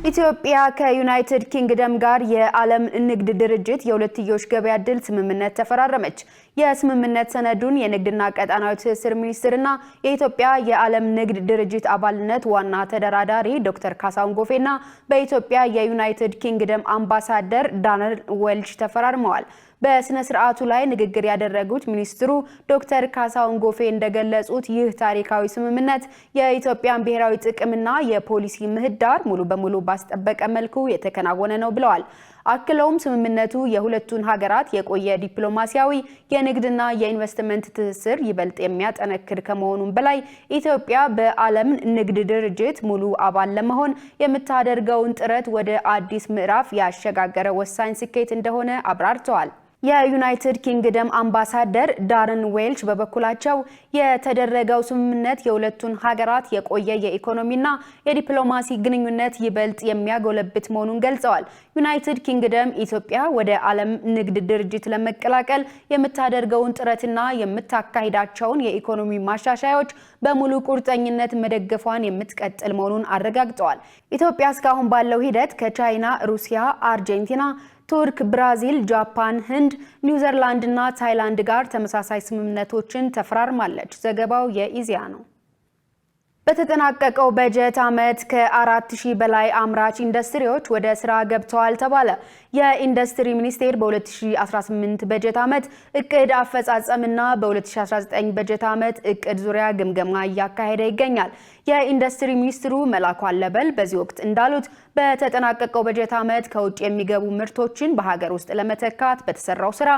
ኢትዮጵያ ከዩናይትድ ኪንግደም ጋር የዓለም ንግድ ድርጅት የሁለትዮሽ ገበያ ዕድል ስምምነት ተፈራረመች። የስምምነት ሰነዱን የንግድና ቀጣናዊ ትስስር ሚኒስትርና የኢትዮጵያ የዓለም ንግድ ድርጅት አባልነት ዋና ተደራዳሪ ዶክተር ካሳሁን ጎፌና በኢትዮጵያ የዩናይትድ ኪንግደም አምባሳደር ዳንኤል ዌልች ተፈራርመዋል። በስነ ስርዓቱ ላይ ንግግር ያደረጉት ሚኒስትሩ ዶክተር ካሳሁን ጎፌ እንደገለጹት ይህ ታሪካዊ ስምምነት የኢትዮጵያን ብሔራዊ ጥቅምና የፖሊሲ ምህዳር ሙሉ በሙሉ ባስጠበቀ መልኩ የተከናወነ ነው ብለዋል። አክለውም ስምምነቱ የሁለቱን ሀገራት የቆየ ዲፕሎማሲያዊ የንግድና የኢንቨስትመንት ትስስር ይበልጥ የሚያጠነክር ከመሆኑም በላይ ኢትዮጵያ በዓለም ንግድ ድርጅት ሙሉ አባል ለመሆን የምታደርገውን ጥረት ወደ አዲስ ምዕራፍ ያሸጋገረ ወሳኝ ስኬት እንደሆነ አብራርተዋል። የዩናይትድ ኪንግደም አምባሳደር ዳረን ዌልች በበኩላቸው የተደረገው ስምምነት የሁለቱን ሀገራት የቆየ የኢኮኖሚና የዲፕሎማሲ ግንኙነት ይበልጥ የሚያጎለብት መሆኑን ገልጸዋል። ዩናይትድ ኪንግደም ኢትዮጵያ ወደ ዓለም ንግድ ድርጅት ለመቀላቀል የምታደርገውን ጥረትና የምታካሂዳቸውን የኢኮኖሚ ማሻሻያዎች በሙሉ ቁርጠኝነት መደገፏን የምትቀጥል መሆኑን አረጋግጠዋል። ኢትዮጵያ እስካሁን ባለው ሂደት ከቻይና፣ ሩሲያ፣ አርጀንቲና፣ ቱርክ፣ ብራዚል፣ ጃፓን፣ ህንድ፣ ኒውዚላንድ እና ታይላንድ ጋር ተመሳሳይ ስምምነቶችን ተፈራርማለች። ዘገባው የኢዜአ ነው። በተጠናቀቀው በጀት ዓመት ከ4000 በላይ አምራች ኢንዱስትሪዎች ወደ ስራ ገብተዋል ተባለ። የኢንዱስትሪ ሚኒስቴር በ2018 በጀት ዓመት እቅድ አፈጻጸምና በ2019 በጀት ዓመት እቅድ ዙሪያ ግምገማ እያካሄደ ይገኛል። የኢንዱስትሪ ሚኒስትሩ መላኩ አለበል በዚህ ወቅት እንዳሉት በተጠናቀቀው በጀት ዓመት ከውጭ የሚገቡ ምርቶችን በሀገር ውስጥ ለመተካት በተሰራው ስራ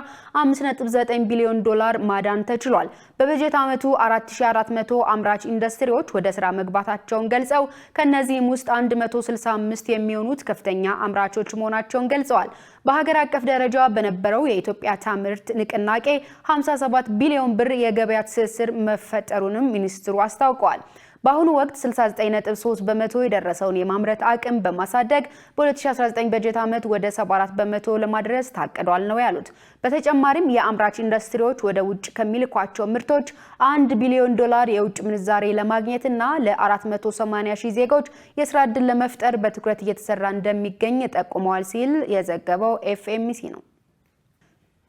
5.9 ቢሊዮን ዶላር ማዳን ተችሏል። በበጀት ዓመቱ 4400 አምራች ኢንዱስትሪዎች ወደ ስራ መግባታቸውን ገልጸው ከነዚህም ውስጥ 165 የሚሆኑት ከፍተኛ አምራቾች መሆናቸውን ገልጸዋል። በሀገር አቀፍ ደረጃ በነበረው የኢትዮጵያ ታምርት ንቅናቄ 57 ቢሊዮን ብር የገበያ ትስስር መፈጠሩንም ሚኒስትሩ አስታውቀዋል። በአሁኑ ወቅት 69.3 በመቶ የደረሰውን የማምረት አቅም በማሳደግ በ2019 በጀት ዓመት ወደ 74 በመቶ ለማድረስ ታቅዷል ነው ያሉት። በተጨማሪም የአምራች ኢንዱስትሪዎች ወደ ውጭ ከሚልኳቸው ምርቶች 1 ቢሊዮን ዶላር የውጭ ምንዛሬ ለማግኘትና ለ480 ሺህ ዜጎች የስራ ዕድል ለመፍጠር በትኩረት እየተሰራ እንደሚገኝ ጠቁመዋል ሲል የዘገበው ኤፍኤምሲ ነው።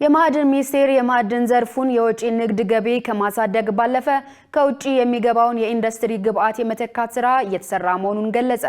የማዕድን ሚኒስቴር የማዕድን ዘርፉን የወጪ ንግድ ገቢ ከማሳደግ ባለፈ ከውጭ የሚገባውን የኢንዱስትሪ ግብዓት የመተካት ስራ እየተሰራ መሆኑን ገለጸ።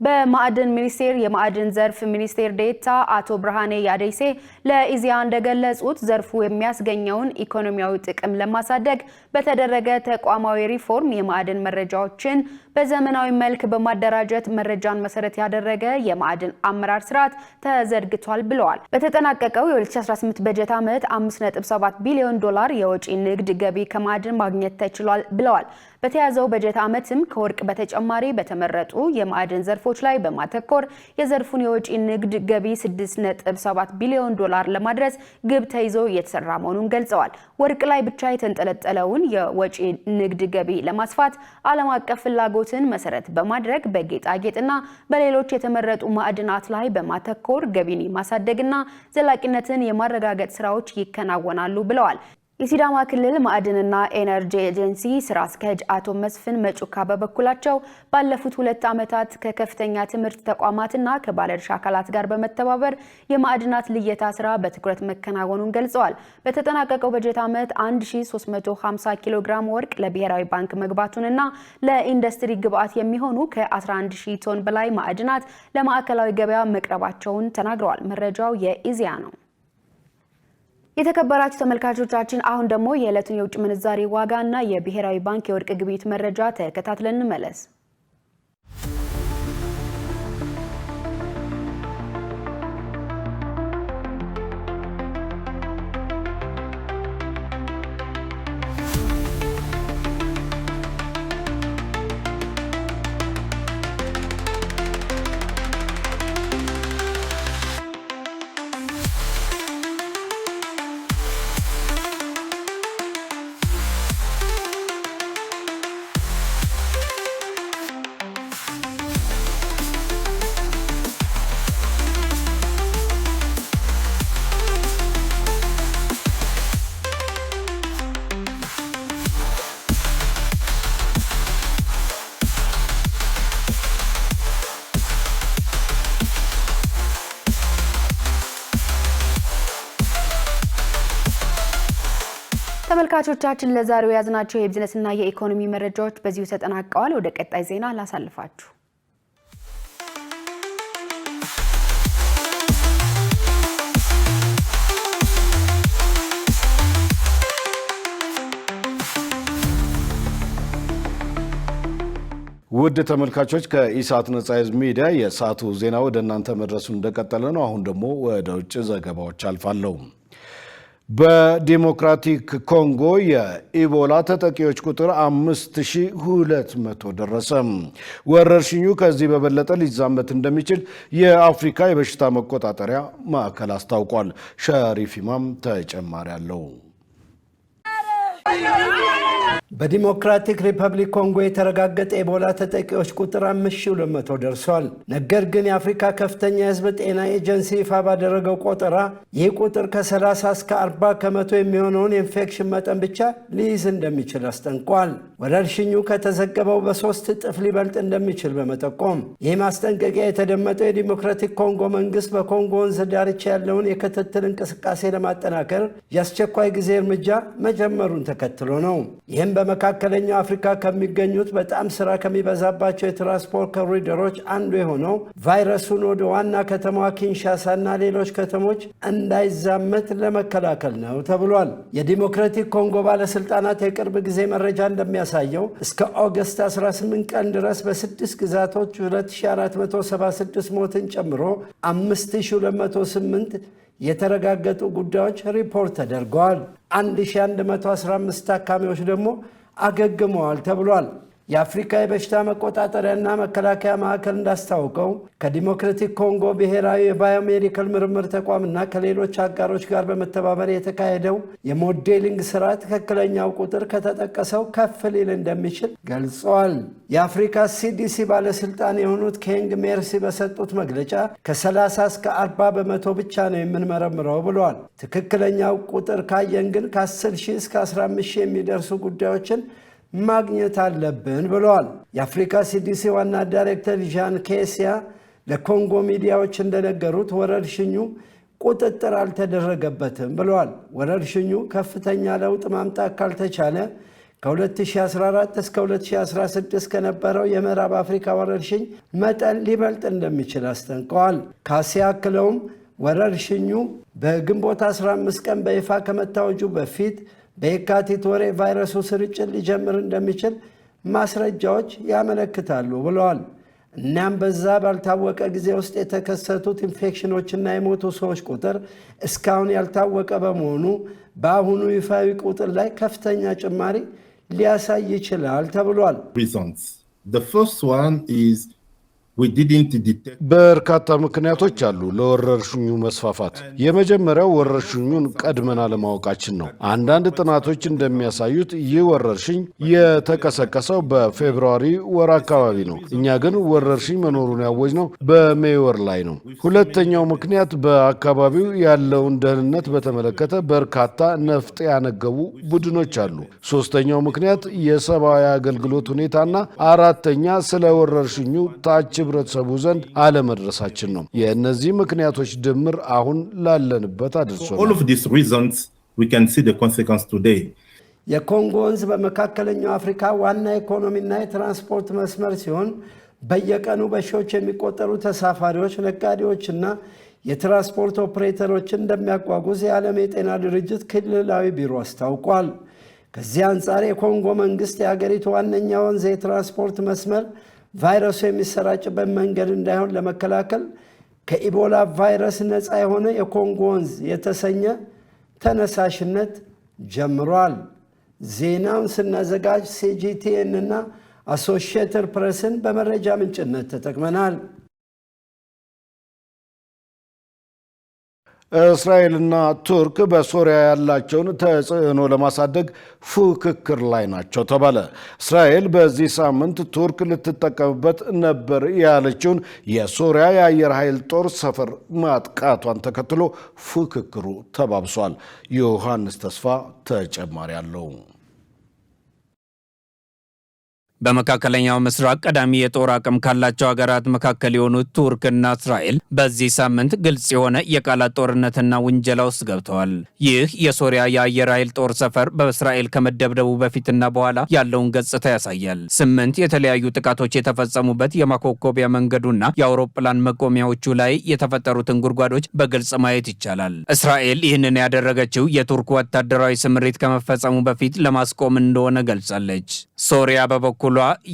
በማዕድን ሚኒስቴር የማዕድን ዘርፍ ሚኒስቴር ዴኤታ አቶ ብርሃኔ ያደይሴ ለኢዜአ እንደገለጹት ዘርፉ የሚያስገኘውን ኢኮኖሚያዊ ጥቅም ለማሳደግ በተደረገ ተቋማዊ ሪፎርም የማዕድን መረጃዎችን በዘመናዊ መልክ በማደራጀት መረጃን መሰረት ያደረገ የማዕድን አመራር ስርዓት ተዘርግቷል ብለዋል። በተጠናቀቀው የ2018 በጀት ዓመት 5.7 ቢሊዮን ዶላር የወጪ ንግድ ገቢ ከማዕድን ማግኘት ተችሏል ብለዋል። በተያዘው በጀት ዓመትም ከወርቅ በተጨማሪ በተመረጡ የማዕድን ዘርፎች ላይ በማተኮር የዘርፉን የወጪ ንግድ ገቢ 6.7 ቢሊዮን ዶላር ለማድረስ ግብ ተይዞ እየተሰራ መሆኑን ገልጸዋል። ወርቅ ላይ ብቻ የተንጠለጠለውን የወጪ ንግድ ገቢ ለማስፋት ዓለም አቀፍ ፍላጎትን መሰረት በማድረግ በጌጣጌጥና በሌሎች የተመረጡ ማዕድናት ላይ በማተኮር ገቢን ማሳደግና ዘላቂነትን የማረጋገጥ ስራዎች ይከናወናሉ ብለዋል። የሲዳማ ክልል ማዕድንና ኤነርጂ ኤጀንሲ ስራ አስኪያጅ አቶ መስፍን መጩካ በበኩላቸው ባለፉት 2 ዓመታት ከከፍተኛ ትምህርት ተቋማትና ከባለድርሻ አካላት ጋር በመተባበር የማዕድናት ልየታ ስራ በትኩረት መከናወኑን ገልጸዋል። በተጠናቀቀው በጀት ዓመት 1350 ኪሎ ግራም ወርቅ ለብሔራዊ ባንክ መግባቱንና ለኢንዱስትሪ ግብዓት የሚሆኑ ከ11000 ቶን በላይ ማዕድናት ለማዕከላዊ ገበያ መቅረባቸውን ተናግረዋል። መረጃው የኢዜአ ነው። የተከበራችሁ ተመልካቾቻችን አሁን ደግሞ የዕለቱን የውጭ ምንዛሬ ዋጋና የብሔራዊ ባንክ የወርቅ ግብይት መረጃ ተከታትለን እንመለስ። ተመልካቾቻችን ለዛሬው ያዝናቸው የቢዝነስና የኢኮኖሚ መረጃዎች በዚሁ ተጠናቀዋል። ወደ ቀጣይ ዜና ላሳልፋችሁ። ውድ ተመልካቾች ከኢሳት ነጻ ሕዝብ ሚዲያ የሰዓቱ ዜና ወደ እናንተ መድረሱን እንደቀጠለ ነው። አሁን ደግሞ ወደ ውጭ ዘገባዎች አልፋለሁ። በዲሞክራቲክ ኮንጎ የኢቦላ ተጠቂዎች ቁጥር 5200 ደረሰ። ወረርሽኙ ከዚህ በበለጠ ሊዛመት እንደሚችል የአፍሪካ የበሽታ መቆጣጠሪያ ማዕከል አስታውቋል። ሸሪፍ ኢማም ተጨማሪ አለው። በዲሞክራቲክ ሪፐብሊክ ኮንጎ የተረጋገጠ የኢቦላ ተጠቂዎች ቁጥር 5200 ደርሷል። ነገር ግን የአፍሪካ ከፍተኛ የህዝብ ጤና ኤጀንሲ ይፋ ባደረገው ቆጠራ ይህ ቁጥር ከ30 እስከ 40 ከመቶ የሚሆነውን የኢንፌክሽን መጠን ብቻ ሊይዝ እንደሚችል አስጠንቋል። ወረርሽኙ ከተዘገበው በ3 እጥፍ ሊበልጥ እንደሚችል በመጠቆም ይህ ማስጠንቀቂያ የተደመጠው የዲሞክራቲክ ኮንጎ መንግስት በኮንጎ ወንዝ ዳርቻ ያለውን የክትትል እንቅስቃሴ ለማጠናከር የአስቸኳይ ጊዜ እርምጃ መጀመሩን ተከትሎ ነው። ይህም በመካከለኛው አፍሪካ ከሚገኙት በጣም ስራ ከሚበዛባቸው የትራንስፖርት ኮሪደሮች አንዱ የሆነው ቫይረሱን ወደ ዋና ከተማዋ ኪንሻሳና ሌሎች ከተሞች እንዳይዛመት ለመከላከል ነው ተብሏል። የዲሞክራቲክ ኮንጎ ባለስልጣናት የቅርብ ጊዜ መረጃ እንደሚያሳየው እስከ ኦገስት 18 ቀን ድረስ በ6 ግዛቶች 2476 ሞትን ጨምሮ 5208 የተረጋገጡ ጉዳዮች ሪፖርት ተደርገዋል። 1115 ታካሚዎች ደግሞ አገግመዋል ተብሏል። የአፍሪካ የበሽታ መቆጣጠሪያና መከላከያ ማዕከል እንዳስታወቀው ከዲሞክራቲክ ኮንጎ ብሔራዊ የባዮሜዲካል ምርምር ተቋምና ከሌሎች አጋሮች ጋር በመተባበር የተካሄደው የሞዴሊንግ ስራ ትክክለኛው ቁጥር ከተጠቀሰው ከፍ ሊል እንደሚችል ገልጸዋል። የአፍሪካ CDC ባለስልጣን የሆኑት ኬንግ ሜርሲ በሰጡት መግለጫ ከ30 እስከ 40 በመቶ ብቻ ነው የምንመረምረው ብለዋል። ትክክለኛው ቁጥር ካየን ግን ከ10 ሺህ እስከ 15 ሺህ የሚደርሱ ጉዳዮችን ማግኘት አለብን ብለዋል። የአፍሪካ CDC ዋና ዳይሬክተር ዣን ኬሲያ ለኮንጎ ሚዲያዎች እንደነገሩት ወረርሽኙ ቁጥጥር አልተደረገበትም ብለዋል። ወረርሽኙ ከፍተኛ ለውጥ ማምጣት ካልተቻለ ከ2014 እስከ 2016 ከነበረው የምዕራብ አፍሪካ ወረርሽኝ መጠን ሊበልጥ እንደሚችል አስጠንቀዋል። ካሲያ አክለውም ወረርሽኙ በግንቦት 15 ቀን በይፋ ከመታወጁ በፊት በየካቲት ወር ቫይረሱ ስርጭት ሊጀምር እንደሚችል ማስረጃዎች ያመለክታሉ ብለዋል። እናም በዛ ባልታወቀ ጊዜ ውስጥ የተከሰቱት ኢንፌክሽኖችና የሞቱ ሰዎች ቁጥር እስካሁን ያልታወቀ በመሆኑ በአሁኑ ይፋዊ ቁጥር ላይ ከፍተኛ ጭማሪ ሊያሳይ ይችላል ተብሏል። The first one is በርካታ ምክንያቶች አሉ ለወረርሽኙ መስፋፋት። የመጀመሪያው ወረርሽኙን ቀድመን አለማወቃችን ነው። አንዳንድ ጥናቶች እንደሚያሳዩት ይህ ወረርሽኝ የተቀሰቀሰው በፌብርዋሪ ወር አካባቢ ነው። እኛ ግን ወረርሽኝ መኖሩን ያወጅነው በሜይ ወር ላይ ነው። ሁለተኛው ምክንያት በአካባቢው ያለውን ደህንነት በተመለከተ በርካታ ነፍጥ ያነገቡ ቡድኖች አሉ። ሶስተኛው ምክንያት የሰብአዊ አገልግሎት ሁኔታና አራተኛ ስለ ወረርሽኙ ታች ህብረተሰቡ ዘንድ አለመድረሳችን ነው። የእነዚህ ምክንያቶች ድምር አሁን ላለንበት አድርሶናል። All of these reasons we can see the consequence today. የኮንጎ ወንዝ በመካከለኛው አፍሪካ ዋና ኢኮኖሚና የትራንስፖርት መስመር ሲሆን በየቀኑ በሺዎች የሚቆጠሩ ተሳፋሪዎች፣ ነጋዴዎችና የትራንስፖርት ኦፕሬተሮችን እንደሚያጓጉዝ የዓለም የጤና ድርጅት ክልላዊ ቢሮ አስታውቋል። ከዚህ አንጻር የኮንጎ መንግስት የሀገሪቱ ዋነኛ ወንዝ የትራንስፖርት መስመር ቫይረሱ የሚሰራጭበት መንገድ እንዳይሆን ለመከላከል ከኢቦላ ቫይረስ ነፃ የሆነ የኮንጎ ወንዝ የተሰኘ ተነሳሽነት ጀምሯል። ዜናውን ስናዘጋጅ CGTN እና አሶሺየትድ ፕሬስን በመረጃ ምንጭነት ተጠቅመናል። እስራኤልና ቱርክ በሶሪያ ያላቸውን ተጽዕኖ ለማሳደግ ፉክክር ላይ ናቸው ተባለ። እስራኤል በዚህ ሳምንት ቱርክ ልትጠቀምበት ነበር ያለችውን የሶሪያ የአየር ኃይል ጦር ሰፈር ማጥቃቷን ተከትሎ ፉክክሩ ተባብሷል። ዮሐንስ ተስፋ ተጨማሪ አለው። በመካከለኛው ምስራቅ ቀዳሚ የጦር አቅም ካላቸው ሀገራት መካከል የሆኑት ቱርክና እስራኤል በዚህ ሳምንት ግልጽ የሆነ የቃላት ጦርነትና ውንጀላ ውስጥ ገብተዋል። ይህ የሶሪያ የአየር ኃይል ጦር ሰፈር በእስራኤል ከመደብደቡ በፊትና በኋላ ያለውን ገጽታ ያሳያል። 8 የተለያዩ ጥቃቶች የተፈጸሙበት የማኮኮቢያ መንገዱና የአውሮፕላን መቆሚያዎቹ ላይ የተፈጠሩትን ጉድጓዶች በግልጽ ማየት ይቻላል። እስራኤል ይህንን ያደረገችው የቱርክ ወታደራዊ ስምሪት ከመፈጸሙ በፊት ለማስቆም እንደሆነ ገልጻለች። ሶሪያ በበኩሏ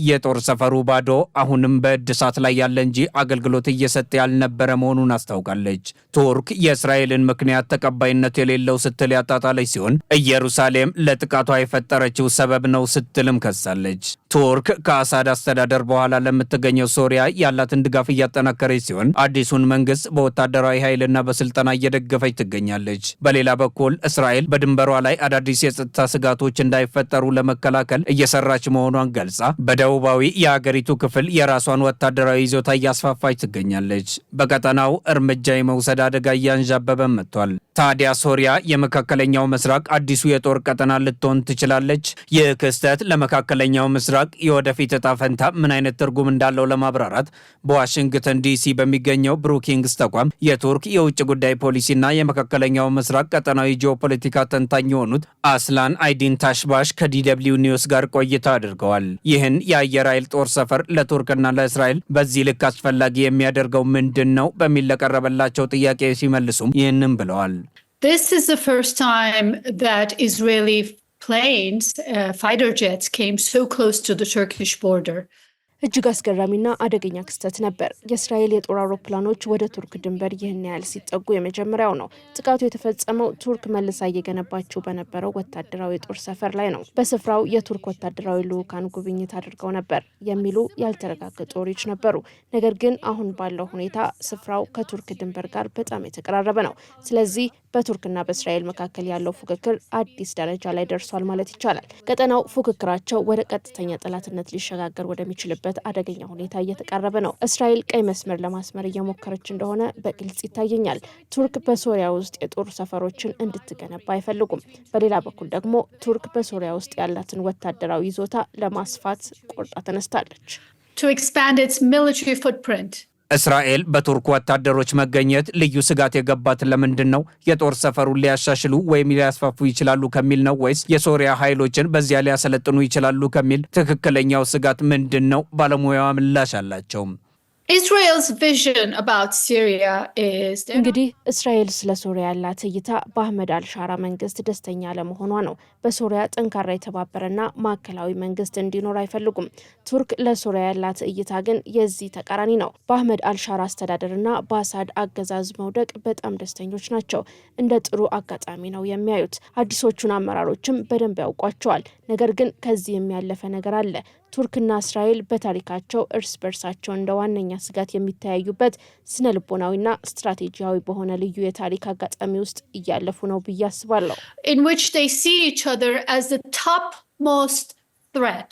የጦር ሰፈሩ ባዶ አሁንም በእድሳት ላይ ያለ እንጂ አገልግሎት እየሰጠ ያልነበረ መሆኑን አስታውቃለች። ቱርክ የእስራኤልን ምክንያት ተቀባይነት የሌለው ስትል ያጣጣለች ሲሆን ኢየሩሳሌም ለጥቃቷ የፈጠረችው ሰበብ ነው ስትልም ከሳለች። ቱርክ ከአሳድ አስተዳደር በኋላ ለምትገኘው ሶሪያ ያላትን ድጋፍ እያጠናከረች ሲሆን አዲሱን መንግስት በወታደራዊ ኃይልና በስልጠና እየደገፈች ትገኛለች። በሌላ በኩል እስራኤል በድንበሯ ላይ አዳዲስ የጸጥታ ስጋቶች እንዳይፈጠሩ ለመከላከል እየሰራች መሆኗን ገልጻ በደቡባዊ የሀገሪቱ ክፍል የራሷን ወታደራዊ ይዞታ እያስፋፋች ትገኛለች። በቀጠናው እርምጃ የመውሰድ አደጋ እያንዣበበ መጥቷል። ታዲያ ሶሪያ የመካከለኛው ምስራቅ አዲሱ የጦር ቀጠና ልትሆን ትችላለች? ይህ ክስተት ለመካከለኛው ምስራቅ የወደፊት እጣ ፈንታ ምን አይነት ትርጉም እንዳለው ለማብራራት በዋሽንግተን ዲሲ በሚገኘው ብሩኪንግስ ተቋም የቱርክ የውጭ ጉዳይ ፖሊሲና የመካከለኛው ምስራቅ ቀጠናዊ ጂኦፖለቲካ ተንታኝ የሆኑት አስላን አይዲን ታሽባሽ ከዲደብሊው ኒውስ ጋር ቆይታ አድርገዋል። ይህን የአየር ኃይል ጦር ሰፈር ለቱርክና ለእስራኤል በዚህ ልክ አስፈላጊ የሚያደርገው ምንድን ነው በሚል ለቀረበላቸው ጥያቄ ሲመልሱም ይህንን ብለዋል። This is the first time that Israeli planes, fighter jets, came so close to the Turkish border. እጅግ አስገራሚና አደገኛ ክስተት ነበር። የእስራኤል የጦር አውሮፕላኖች ወደ ቱርክ ድንበር ይህን ያህል ሲጠጉ የመጀመሪያው ነው። ጥቃቱ የተፈጸመው ቱርክ መልሳ እየገነባቸው በነበረው ወታደራዊ የጦር ሰፈር ላይ ነው። በስፍራው የቱርክ ወታደራዊ ልዑካን ጉብኝት አድርገው ነበር የሚሉ ያልተረጋገጡ ወሬዎች ነበሩ። ነገር ግን አሁን ባለው ሁኔታ ስፍራው ከቱርክ ድንበር ጋር በጣም የተቀራረበ ነው። ስለዚህ በቱርክና በእስራኤል መካከል ያለው ፉክክር አዲስ ደረጃ ላይ ደርሷል ማለት ይቻላል። ቀጠናው ፉክክራቸው ወደ ቀጥተኛ ጠላትነት ሊሸጋገር ወደሚችልበት አደገኛ ሁኔታ እየተቃረበ ነው። እስራኤል ቀይ መስመር ለማስመር እየሞከረች እንደሆነ በግልጽ ይታየኛል። ቱርክ በሶሪያ ውስጥ የጦር ሰፈሮችን እንድትገነባ አይፈልጉም። በሌላ በኩል ደግሞ ቱርክ በሶሪያ ውስጥ ያላትን ወታደራዊ ይዞታ ለማስፋት ቆርጣ ተነስታለች። To expand its military footprint. እስራኤል በቱርክ ወታደሮች መገኘት ልዩ ስጋት የገባት ለምንድን ነው? የጦር ሰፈሩን ሊያሻሽሉ ወይም ሊያስፋፉ ይችላሉ ከሚል ነው ወይስ የሶሪያ ኃይሎችን በዚያ ሊያሰለጥኑ ይችላሉ ከሚል? ትክክለኛው ስጋት ምንድን ነው? ባለሙያዋ ምላሽ አላቸው። Israel's vision about Syria is እንግዲህ እስራኤል ስለ ሶሪያ ያላት እይታ በአህመድ አልሻራ መንግስት ደስተኛ ለመሆኗ ነው። በሶሪያ ጠንካራ የተባበረና ማዕከላዊ መንግስት እንዲኖር አይፈልጉም። ቱርክ ለሶሪያ ያላት እይታ ግን የዚህ ተቃራኒ ነው። በአህመድ አልሻራ አስተዳደርና በአሳድ አገዛዝ መውደቅ በጣም ደስተኞች ናቸው። እንደ ጥሩ አጋጣሚ ነው የሚያዩት። አዲሶቹን አመራሮችም በደንብ ያውቋቸዋል። ነገር ግን ከዚህ የሚያለፈ ነገር አለ። ቱርክና እስራኤል በታሪካቸው እርስ በርሳቸው እንደ ዋነኛ ስጋት የሚተያዩበት ስነ ልቦናዊና ስትራቴጂያዊ በሆነ ልዩ የታሪክ አጋጣሚ ውስጥ እያለፉ ነው ብዬ አስባለሁ። in which they see each other as the topmost threat.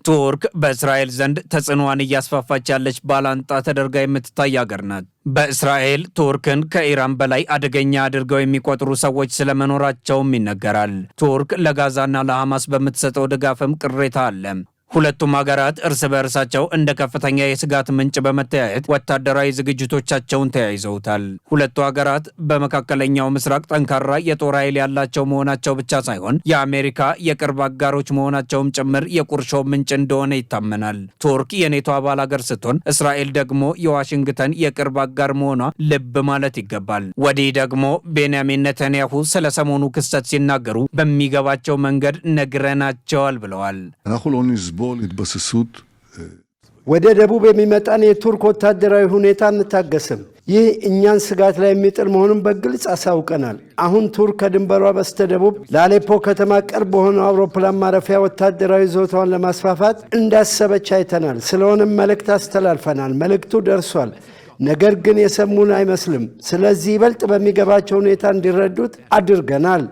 ቱርክ በእስራኤል ዘንድ ተጽዕኖዋን እያስፋፋች ያለች ባላንጣ ተደርጋ የምትታይ ሀገር ናት። በእስራኤል ቱርክን ከኢራን በላይ አደገኛ አድርገው የሚቆጥሩ ሰዎች ስለመኖራቸውም ይነገራል። ቱርክ ለጋዛና ለሐማስ በምትሰጠው ድጋፍም ቅሬታ አለ። ሁለቱም ሀገራት እርስ በእርሳቸው እንደ ከፍተኛ የስጋት ምንጭ በመተያየት ወታደራዊ ዝግጅቶቻቸውን ተያይዘውታል። ሁለቱ ሀገራት በመካከለኛው ምስራቅ ጠንካራ የጦር ኃይል ያላቸው መሆናቸው ብቻ ሳይሆን የአሜሪካ የቅርብ አጋሮች መሆናቸውም ጭምር የቁርሾ ምንጭ እንደሆነ ይታመናል። ቱርክ የኔቶ አባል ሀገር ስትሆን፣ እስራኤል ደግሞ የዋሽንግተን የቅርብ አጋር መሆኗ ልብ ማለት ይገባል። ወዲህ ደግሞ ቤንያሚን ኔታንያሁ ስለ ሰሞኑ ክስተት ሲናገሩ በሚገባቸው መንገድ ነግረናቸዋል ብለዋል። ወደ ደቡብ የሚመጣን የቱርክ ወታደራዊ ሁኔታ እንታገስም። ይህ እኛን ስጋት ላይ የሚጥል መሆኑን በግልጽ አሳውቀናል። አሁን ቱርክ ከድንበሯ በስተደቡብ ለአሌፖ ከተማ ቅርብ በሆነው አውሮፕላን ማረፊያ ወታደራዊ ይዞታዋን ለማስፋፋት እንዳሰበች አይተናል። ስለሆነም መልእክት አስተላልፈናል። መልእክቱ ደርሷል። ነገር ግን የሰሙን አይመስልም። ስለዚህ ይበልጥ በሚገባቸው ሁኔታ እንዲረዱት አድርገናል።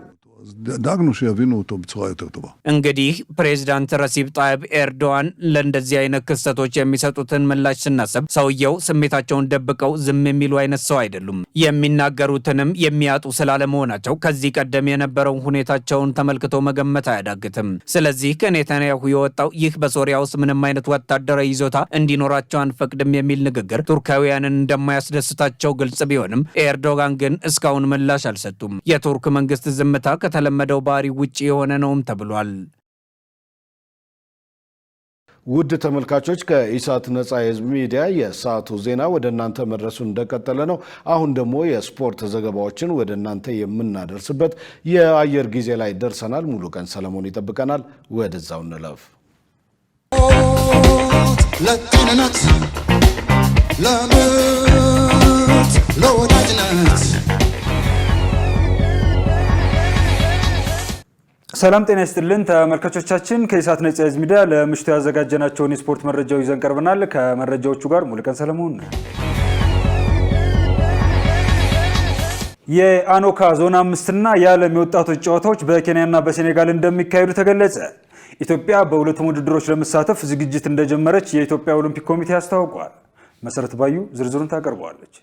דאגנו שיבינו אותו בצורה יותר טובה. እንግዲህ ፕሬዝዳንት ረሲብ ጣይብ ኤርዶዋን ለእንደዚህ አይነት ክስተቶች የሚሰጡትን ምላሽ ስናስብ ሰውየው ስሜታቸውን ደብቀው ዝም የሚሉ አይነት ሰው አይደሉም። የሚናገሩትንም የሚያጡ ስላለመሆናቸው ከዚህ ቀደም የነበረውን ሁኔታቸውን ተመልክቶ መገመት አያዳግትም። ስለዚህ ከኔታንያሁ የወጣው ይህ በሶሪያ ውስጥ ምንም አይነት ወታደራዊ ይዞታ እንዲኖራቸው አንፈቅድም የሚል ንግግር ቱርካውያንን እንደማያስደስታቸው ግልጽ ቢሆንም ኤርዶጋን ግን እስካሁን ምላሽ አልሰጡም። የቱርክ መንግስት ዝምታ ከተለመደው ባህሪ ውጪ የሆነ ነውም ተብሏል። ውድ ተመልካቾች ከኢሳት ነጻ የህዝብ ሚዲያ የሰዓቱ ዜና ወደ እናንተ መድረሱን እንደቀጠለ ነው። አሁን ደግሞ የስፖርት ዘገባዎችን ወደ እናንተ የምናደርስበት የአየር ጊዜ ላይ ደርሰናል። ሙሉ ቀን ሰለሞን ይጠብቀናል። ወደዛው እንለፍ። ለጤንነት ለምት ለወዳጅነት ሰላም ጤና ይስጥልን ተመልካቾቻችን፣ ከኢሳት ነጻ የህዝብ ሚዲያ ለምሽቱ ያዘጋጀናቸውን የስፖርት መረጃዎች ይዘን ቀርበናል። ከመረጃዎቹ ጋር ሙሉቀን ሰለሞን። የአኖካ ዞን 5 እና የዓለም የወጣቶች ጨዋታዎች በኬንያና በሴኔጋል እንደሚካሄዱ ተገለጸ። ኢትዮጵያ በሁለቱም ውድድሮች ለመሳተፍ ዝግጅት እንደጀመረች የኢትዮጵያ ኦሎምፒክ ኮሚቴ አስታውቋል። መሰረት ባዩ ዝርዝሩን ታቀርበዋለች።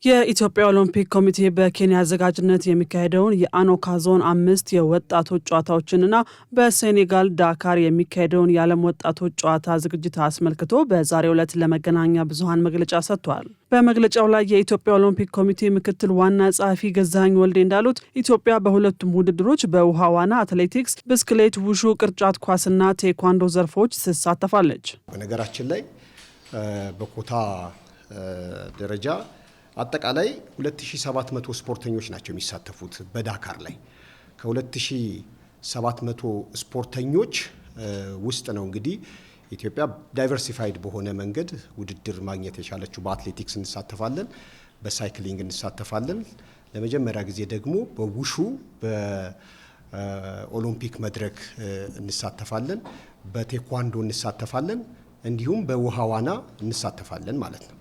የኢትዮጵያ ኦሎምፒክ ኮሚቴ በኬንያ አዘጋጅነት የሚካሄደውን የአኖካ ዞን 5 የወጣቶች ጨዋታዎችንና በሴኔጋል ዳካር የሚካሄደውን የዓለም ወጣቶች ጨዋታ ዝግጅት አስመልክቶ በዛሬው ዕለት ለመገናኛ ብዙሃን መግለጫ ሰጥቷል። በመግለጫው ላይ የኢትዮጵያ ኦሎምፒክ ኮሚቴ ምክትል ዋና ጸሐፊ ገዛኸኝ ወልዴ እንዳሉት ኢትዮጵያ በሁለቱም ውድድሮች በውሃ ዋና፣ አትሌቲክስ፣ ብስክሌት፣ ውሹ፣ ቅርጫት ኳስና ቴኳንዶ ዘርፎች ትሳተፋለች። በነገራችን ላይ በኮታ ደረጃ አጠቃላይ 2700 ስፖርተኞች ናቸው የሚሳተፉት በዳካር ላይ። ከ2700 ስፖርተኞች ውስጥ ነው እንግዲህ ኢትዮጵያ ዳይቨርሲፋይድ በሆነ መንገድ ውድድር ማግኘት የቻለችው። በአትሌቲክስ እንሳተፋለን፣ በሳይክሊንግ እንሳተፋለን። ለመጀመሪያ ጊዜ ደግሞ በውሹ በኦሎምፒክ መድረክ እንሳተፋለን፣ በቴኳንዶ እንሳተፋለን፣ እንዲሁም በውሃ ዋና እንሳተፋለን ማለት ነው።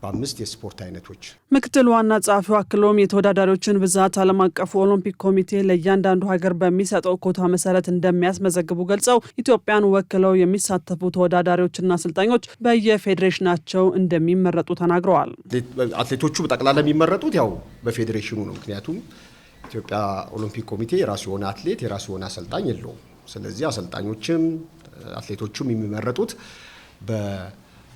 በአምስት የስፖርት አይነቶች። ምክትል ዋና ጸሐፊው አክሎም የተወዳዳሪዎችን ብዛት ዓለም አቀፉ ኦሎምፒክ ኮሚቴ ለእያንዳንዱ ሀገር በሚሰጠው ኮታ መሰረት እንደሚያስመዘግቡ ገልጸው ኢትዮጵያን ወክለው የሚሳተፉ ተወዳዳሪዎችና አሰልጣኞች በየፌዴሬሽናቸው እንደሚመረጡ ተናግረዋል። አትሌቶቹ በጠቅላላ የሚመረጡት ያው በፌዴሬሽኑ ነው። ምክንያቱም ኢትዮጵያ ኦሎምፒክ ኮሚቴ የራሱ የሆነ አትሌት የራሱ የሆነ አሰልጣኝ የለውም። ስለዚህ አሰልጣኞችም አትሌቶቹም የሚመረጡት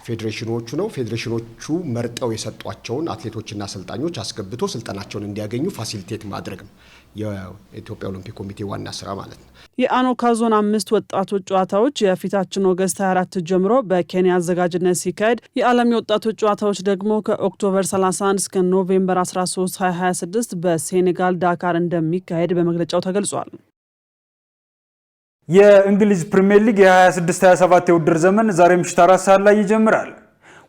ፌዴሬሽኖቹ ነው። ፌዴሬሽኖቹ መርጠው የሰጧቸውን አትሌቶችና አሰልጣኞች አስገብቶ ስልጠናቸውን እንዲያገኙ ፋሲሊቴት ማድረግ ነው የኢትዮጵያ ኦሎምፒክ ኮሚቴ ዋና ስራ ማለት ነው። የአኖካ ዞን 5 ወጣቶች ጨዋታዎች የፊታችን ኦገስት 24 ጀምሮ በኬንያ አዘጋጅነት ሲካሄድ የዓለም የወጣቶች ጨዋታዎች ደግሞ ከኦክቶበር 31 እስከ ኖቬምበር 13 2026 በሴኔጋል ዳካር እንደሚካሄድ በመግለጫው ተገልጿል። የእንግሊዝ ፕሪሚየር ሊግ የ26-27 የውድድር ዘመን ዛሬ ምሽት 4 ሰዓት ላይ ይጀምራል።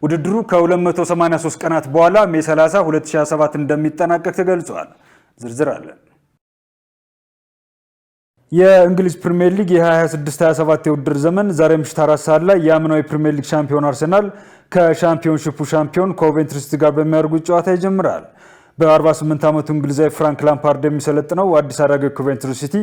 ውድድሩ ከ283 ቀናት በኋላ ሜይ 30 2027 እንደሚጠናቀቅ ተገልጿል። ዝርዝር አለን። የእንግሊዝ ፕሪሚየር ሊግ የ26-27 የውድድር ዘመን ዛሬ ምሽት 4 ሰዓት ላይ የአምናዊ ፕሪሚየር ሊግ ሻምፒዮን አርሰናል ከሻምፒዮንሺፑ ሻምፒዮን ኮቬንትሪ ሲቲ ጋር በሚያደርጉት ጨዋታ ይጀምራል። በ48 ዓመቱ እንግሊዛዊ ፍራንክ ላምፓርድ የሚሰለጥነው አዲስ አዳጊው ኮቬንትሪ ሲቲ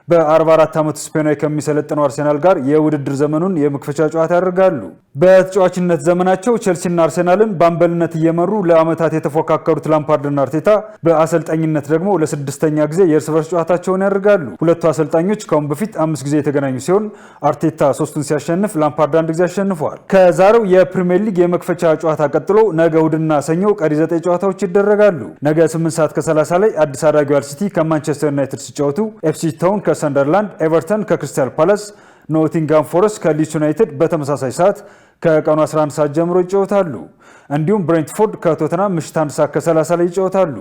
በ44 ዓመቱ ስፔናዊ ከሚሰለጥነው አርሰናል ጋር የውድድር ዘመኑን የመክፈቻ ጨዋታ ያደርጋሉ። በተጫዋችነት ዘመናቸው ቼልሲና አርሰናልን በአምበልነት እየመሩ ለዓመታት የተፎካከሩት ላምፓርድና አርቴታ በአሰልጣኝነት ደግሞ ለ6ኛ ጊዜ የእርስ በርስ ጨዋታቸውን ያደርጋሉ። ሁለቱ አሰልጣኞች ከአሁን በፊት 5 ጊዜ የተገናኙ ሲሆን አርቴታ 3ቱን ሲያሸንፍ ላምፓርድ 1 ጊዜ አሸንፈዋል። ከዛሬው የፕሪሚየር ሊግ የመክፈቻ ጨዋታ ቀጥሎ ነገ እሁድና ሰኞ ቀሪ 9 ጨዋታዎች ይደረጋሉ። ነገ 8 ሰዓት ከ30 ላይ አዲስ አዳጊው አል ሲቲ ከማንቸስተር ዩናይትድ ሲጫወቱ፣ ኤፕስዊች ታውን ከሰንደርላንድ፣ ኤቨርተን ከክሪስታል ፓላስ፣ ኖቲንጋም ፎረስት ከሊድስ ዩናይትድ በተመሳሳይ ሰዓት ከቀኑ 11 ሰዓት ጀምሮ ይጫወታሉ። እንዲሁም ብሬንትፎርድ ከቶተናም ምሽት 1 ሰዓት ከ30 ላይ ይጫወታሉ።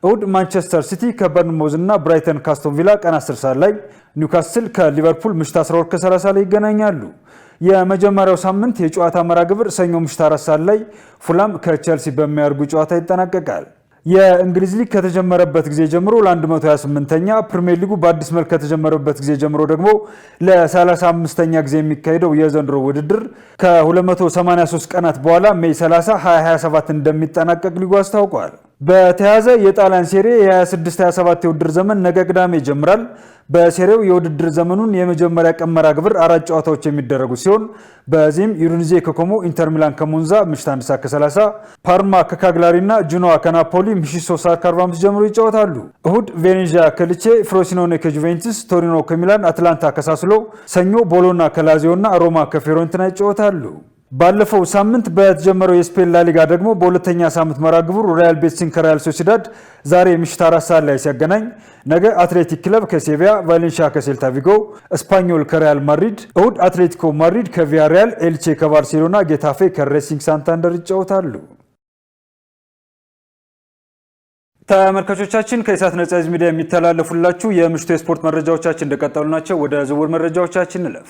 እሁድ ማንቸስተር ሲቲ ከበርንሞዝ እና ብራይተን ካስቶን ቪላ ቀን 10 ሰዓት ላይ፣ ኒውካስል ከሊቨርፑል ምሽት 12 ከ30 ላይ ይገናኛሉ። የመጀመሪያው ሳምንት የጨዋታ መርሃ ግብር ሰኞ ምሽት 4 ሰዓት ላይ ፉላም ከቼልሲ በሚያደርጉ ጨዋታ ይጠናቀቃል። የእንግሊዝ ሊግ ከተጀመረበት ጊዜ ጀምሮ ለ128ኛ ፕሪሚየር ሊጉ በአዲስ መልክ ከተጀመረበት ጊዜ ጀምሮ ደግሞ ለ35ኛ ጊዜ የሚካሄደው የዘንድሮ ውድድር ከ283 ቀናት በኋላ ሜይ 30 2027 እንደሚጠናቀቅ ሊጉ አስታውቋል። በተያያዘ የጣሊያን ሴሪ የ26-27 የውድድር ዘመን ነገ ቅዳሜ ይጀምራል። በሴሪው የውድድር ዘመኑን የመጀመሪያ ቀን መርሃ ግብር 4 ጨዋታዎች የሚደረጉ ሲሆን በዚህም ዩዲኔዜ ከኮሞ፣ ኢንተር ሚላን ከሞንዛ ምሽት 1 ሰዓት ከ30፣ ፓርማ ከካግላሪ እና ጁኖዋ ከናፖሊ ምሽት 3 ሰዓት ከ45 ጀምሮ ይጫወታሉ። እሁድ ቬኔዚያ ከልቼ፣ ፍሮሲኖኔ ከጁቬንቱስ፣ ቶሪኖ ከሚላን፣ አትላንታ ከሳስሎ፣ ሰኞ ቦሎና ከላዚዮ እና ሮማ ከፊዮረንቲና ይጫወታሉ። ባለፈው ሳምንት በተጀመረው የስፔን ላሊጋ ደግሞ በሁለተኛ ሳምንት መርሃ ግብሩ ሪያል ቤቲስን ከሪያል ሶሲዳድ ዛሬ ምሽት 4 ሰዓት ላይ ሲያገናኝ፣ ነገ አትሌቲክ ክለብ ከሴቪያ፣ ቫሌንሺያ ከሴልታ ቪጎ፣ እስፓኞል ከሪያል ማድሪድ፣ እሁድ አትሌቲኮ ማድሪድ ከቪያሪያል፣ ኤልቼ ከባርሴሎና፣ ጌታፌ ከሬሲንግ ሳንታንደር ይጫወታሉ። ተመልካቾቻችን ከኢሳት ነጻ ሚዲያ የሚተላለፉላችሁ የምሽቱ የስፖርት መረጃዎቻችን እንደቀጠሉ ናቸው። ወደ ዝውውር መረጃዎቻችን እንለፍ።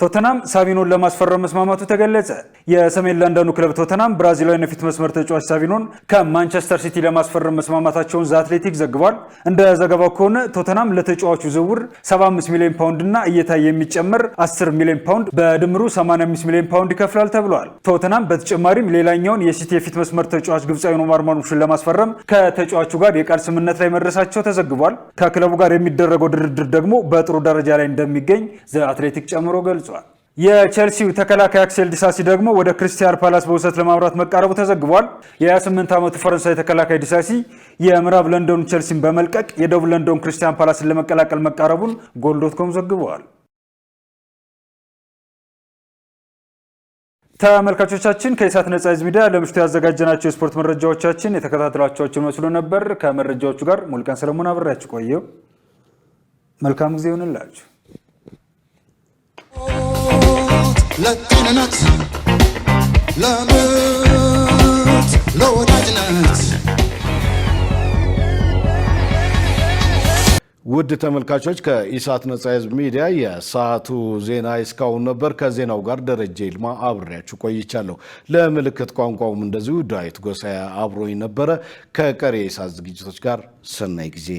ቶተናም ሳቪኖን ለማስፈረም መስማማቱ ተገለጸ። የሰሜን ለንደኑ ክለብ ቶተናም ብራዚላዊን የፊት መስመር ተጫዋች ሳቪኖን ከማንቸስተር ሲቲ ለማስፈረም መስማማታቸውን ዘ አትሌቲክ ዘግቧል። እንደ ዘገባው ከሆነ ቶተናም ለተጫዋቹ ዝውውር 75 ሚሊዮን ፓውንድ እና እየታየ የሚጨመር 10 ሚሊዮን ፓውንድ በድምሩ 85 ሚሊዮን ፓውንድ ይከፍላል ተብሏል። ቶተናም በተጨማሪም ሌላኛውን የሲቲ የፊት መስመር ተጫዋች ግብፃዊውን ኦማር ማርሙሽን ለማስፈረም ከተጫዋቹ ጋር የቃል ስምምነት ላይ መድረሳቸው ተዘግቧል። ከክለቡ ጋር የሚደረገው ድርድር ደግሞ በጥሩ ደረጃ ላይ እንደሚገኝ ዘ አትሌቲክ ጨምሮ ገልጿል። የቼልሲው ተከላካይ አክሴል ዲሳሲ ደግሞ ወደ ክሪስታል ፓላስ በውሰት ለማምራት መቃረቡ ተዘግቧል። የ28 ዓመቱ ፈረንሳይ ተከላካይ ዲሳሲ የምዕራብ ለንደኑ ቼልሲን በመልቀቅ የደቡብ ለንደኑ ክሪስታል ፓላስን ለመቀላቀል መቃረቡን ጎል.ኮም ዘግበዋል። ተመልካቾቻችን ከኢሳት ነጻ ህዝብ ሚዲያ ለምሽቱ ያዘጋጀናቸው የስፖርት መረጃዎቻችን የተከታተላችኋቸውን መስሎ ነበር። ከመረጃዎቹ ጋር ሙልቀን ሰለሞን አብሬያችሁ ቆየው። መልካም ጊዜ ይሁንላችሁ። ለጤንነት ለምት ለወዳጅነት ውድ ተመልካቾች ከኢሳት ነጻ ህዝብ ሚዲያ የሰዓቱ ዜና እስካሁን ነበር። ከዜናው ጋር ደረጀ ይልማ አብሬያችሁ ቆይቻለሁ። ለምልክት ቋንቋውም እንደዚሁ ዳዊት ጎሳያ አብሮኝ ነበረ። ከቀሪ የኢሳት ዝግጅቶች ጋር ሰናይ ጊዜ